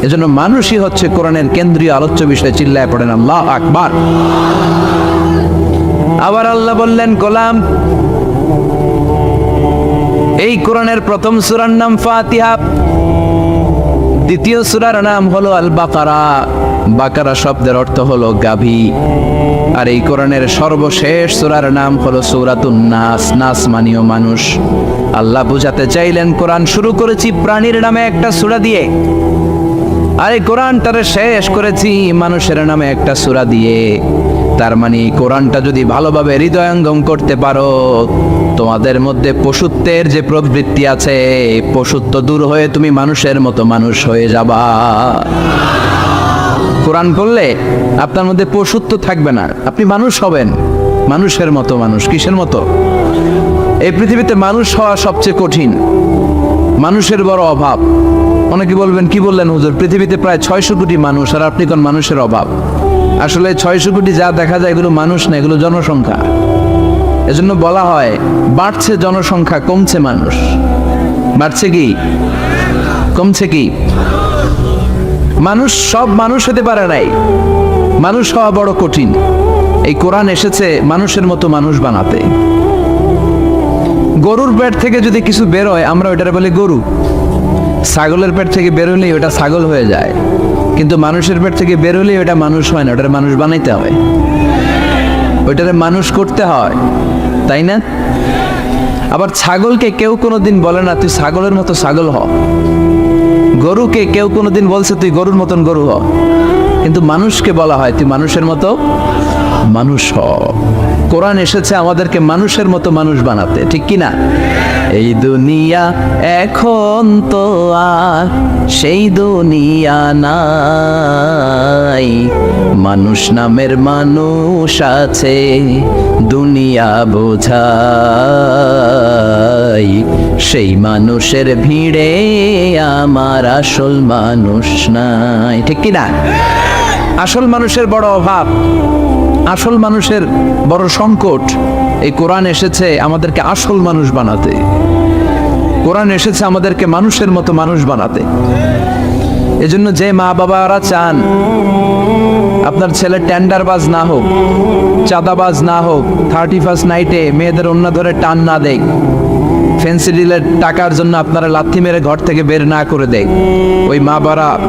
এজন্য মানুষই হচ্ছে কোরআনের কেন্দ্রীয় আলোচ্য বিষয়। চিল্লায় পড়েন আল্লাহু আকবার। আবার আল্লাহ বললেন, গোলাম, এই কোরআনের প্রথম সূরার নাম ফাতিহা, দ্বিতীয় সূরার নাম হলো আল বাকারা। বাকারা শব্দের অর্থ হলো গাভী। আর এই কোরআনের সর্বশেষ সূরার নাম হলো সূরাতুন নাস। নাস মানেও মানুষ। আল্লাহ বুঝাতে চাইলেন, কোরআন শুরু করেছি প্রাণীর নামে একটা সূরা দিয়ে, আর এই কোরআনটারে শেষ করেছি মানুষের নামে একটা সূরা দিয়ে। তার মানে কোরআনটা যদি ভালোভাবে হৃদয়ঙ্গম করতে পারো, তোমাদের মধ্যে পশুত্বের যে প্রবৃত্তি আছে, পশুত্ব দূর হয়ে তুমি মানুষের মতো মানুষ হয়ে যাবা। কোরআন পড়লে আপনার মধ্যে পশুত্ব থাকবে না, আপনি মানুষ হবেন, মানুষের মতো মানুষ। কিসের মতো? এই পৃথিবীতে মানুষ হওয়া সবচেয়ে কঠিন, মানুষের বড় অভাব। অনেকে বলবেন, কি বললেন হুজুর, পৃথিবীতে প্রায় 600 কোটি মানুষ, আর আপনি কোন মানুষের অভাব? আসলে 600 কোটি যা দেখা যায় এগুলো মানুষ না, এগুলো জনসংখ্যা। এজন্য বলা হয় বাড়ছে জনসংখ্যা, কমছে মানুষ। বাড়ছে কি কমছে কি? মানুষ সব মানুষ হতে পারে নাই, মানুষ হওয়া বড় কঠিন। এই কোরআন এসেছে মানুষের মতো মানুষ বানাতে। গরুর পেট থেকে যদি কিছু বেরোয় আমরা ওইটারে বলি গরু, ছাগলের পেট থেকে বেরোলেই ওটা ছাগল হয়ে যায়, কিন্তু মানুষের পেট থেকে বেরোলেই ওটা মানুষ হয় না, ওটারে মানুষ বানাইতে হয়, ওইটারে মানুষ করতে হয়, তাই না? আবার ছাগলকে কেউ কোনোদিন বলে না তুই ছাগলের মতো ছাগল হ, গরুকে কেউ কোনোদিন বলছে তুই গরুর মতন গরু হ, কিন্তু মানুষকে বলা হয় তুই মানুষের মতো মানুষ হ। কোরআন এসেছে আমাদেরকে মানুষের মতো মানুষ বানাতে, ঠিক কি না? এই দুনিয়া এখন তো আর সেই দুনিয়া নাই, মানুষ নামের মানুষ আছে দুনিয়া বোঝাই, সেই মানুষের ভিড়ে আমার আসল মানুষ নাই, ঠিক কি না? আসল মানুষের বড় অভাব, আসল মানুষের বড় সংকট। এই কোরআন এসেছে আমাদেরকে আসল মানুষ বানাতে, কোরআন এসেছে আমাদেরকে মানুষের মতো মানুষ বানাতে। এজন্য যে মা বাবারা চান আপনার ছেলে টেন্ডারবাজ না হোক, চাঁদাবাজ না হোক, 31st নাইটে মেয়েদের অন্য ধরে টান না দেয়, ফেন্সি ডিলের টাকার জন্য আপনারা লাথি মেরে ঘর থেকে বের না করে দেয়, ওই মা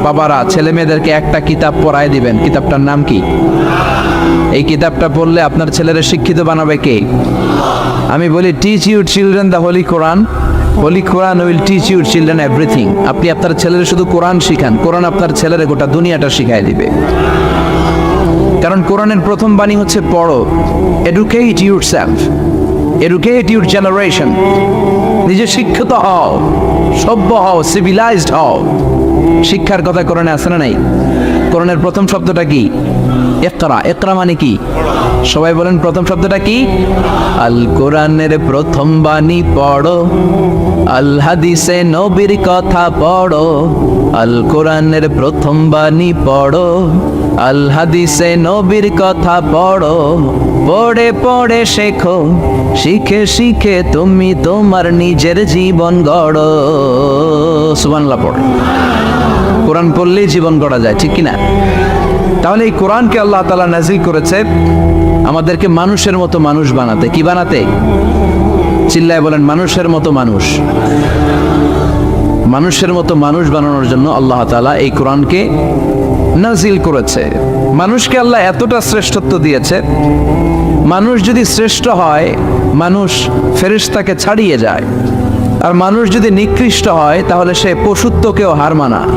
বাবারা ছেলে মেয়েদেরকে একটা কিতাব পড়ায় দিবেন। কিতাবটার নাম কি? এই কিতাবটা পড়লে আপনার ছেলেরা শিক্ষিত বানাবে কে? আমি বলি teach your children the holy Quran, holy Quran will teach your children everything. আপনি আপনার ছেলের শুধু কোরআন শিখান, কোরআন আপনার ছেলের গোটা দুনিয়াটা শিখাই দিবে। কারণ কোরআনের প্রথম বাণী হচ্ছে পড়ো, educate yourself, educate your generation. নিজে শিক্ষিত হও, সভ্য হও, সিভিলাইজড হও। শিক্ষার কথা কোরআনে আছে না নাই? কোরআনের প্রথম শব্দটা কি? ইকরা। ইকরা মানে কি? সবাই বলেন প্রথম শব্দটা কি? আল কোরআনের প্রথম বাণী পড়ো, আল হাদিসে নবীর কথা পড়ো। আল কোরআনের প্রথম বাণী পড়ো, আল হাদিসে নবীর কথা পড়ো। পড়ে পড়ে শেখো, শিখে শিখে তুমি তোমার নিজের জীবন গড়ো। সুবহানাল্লাহ পড়ো। কোরআন পড়লেই জীবন গড়া যায়, ঠিক কিনা? তাহলে এই কোরআনকে আল্লাহ তাআলা নাজিল করেছে আমাদেরকে মানুষের মতো মানুষ বানাতে। কি বানাতে? চিল্লায় বলেন, মানুষের মতো মানুষ। মানুষের মতো মানুষ বানানোর জন্য আল্লাহ তাআলা এই কোরআনকে নাজিল করেছে। মানুষকে আল্লাহ এতটা শ্রেষ্ঠত্ব দিয়েছে, মানুষ যদি শ্রেষ্ঠ হয় মানুষ ফেরেশতাকে ছাড়িয়ে যায়, আর মানুষ যদি নিকৃষ্ট হয় তাহলে সে পশুত্বকেও হার মানায়।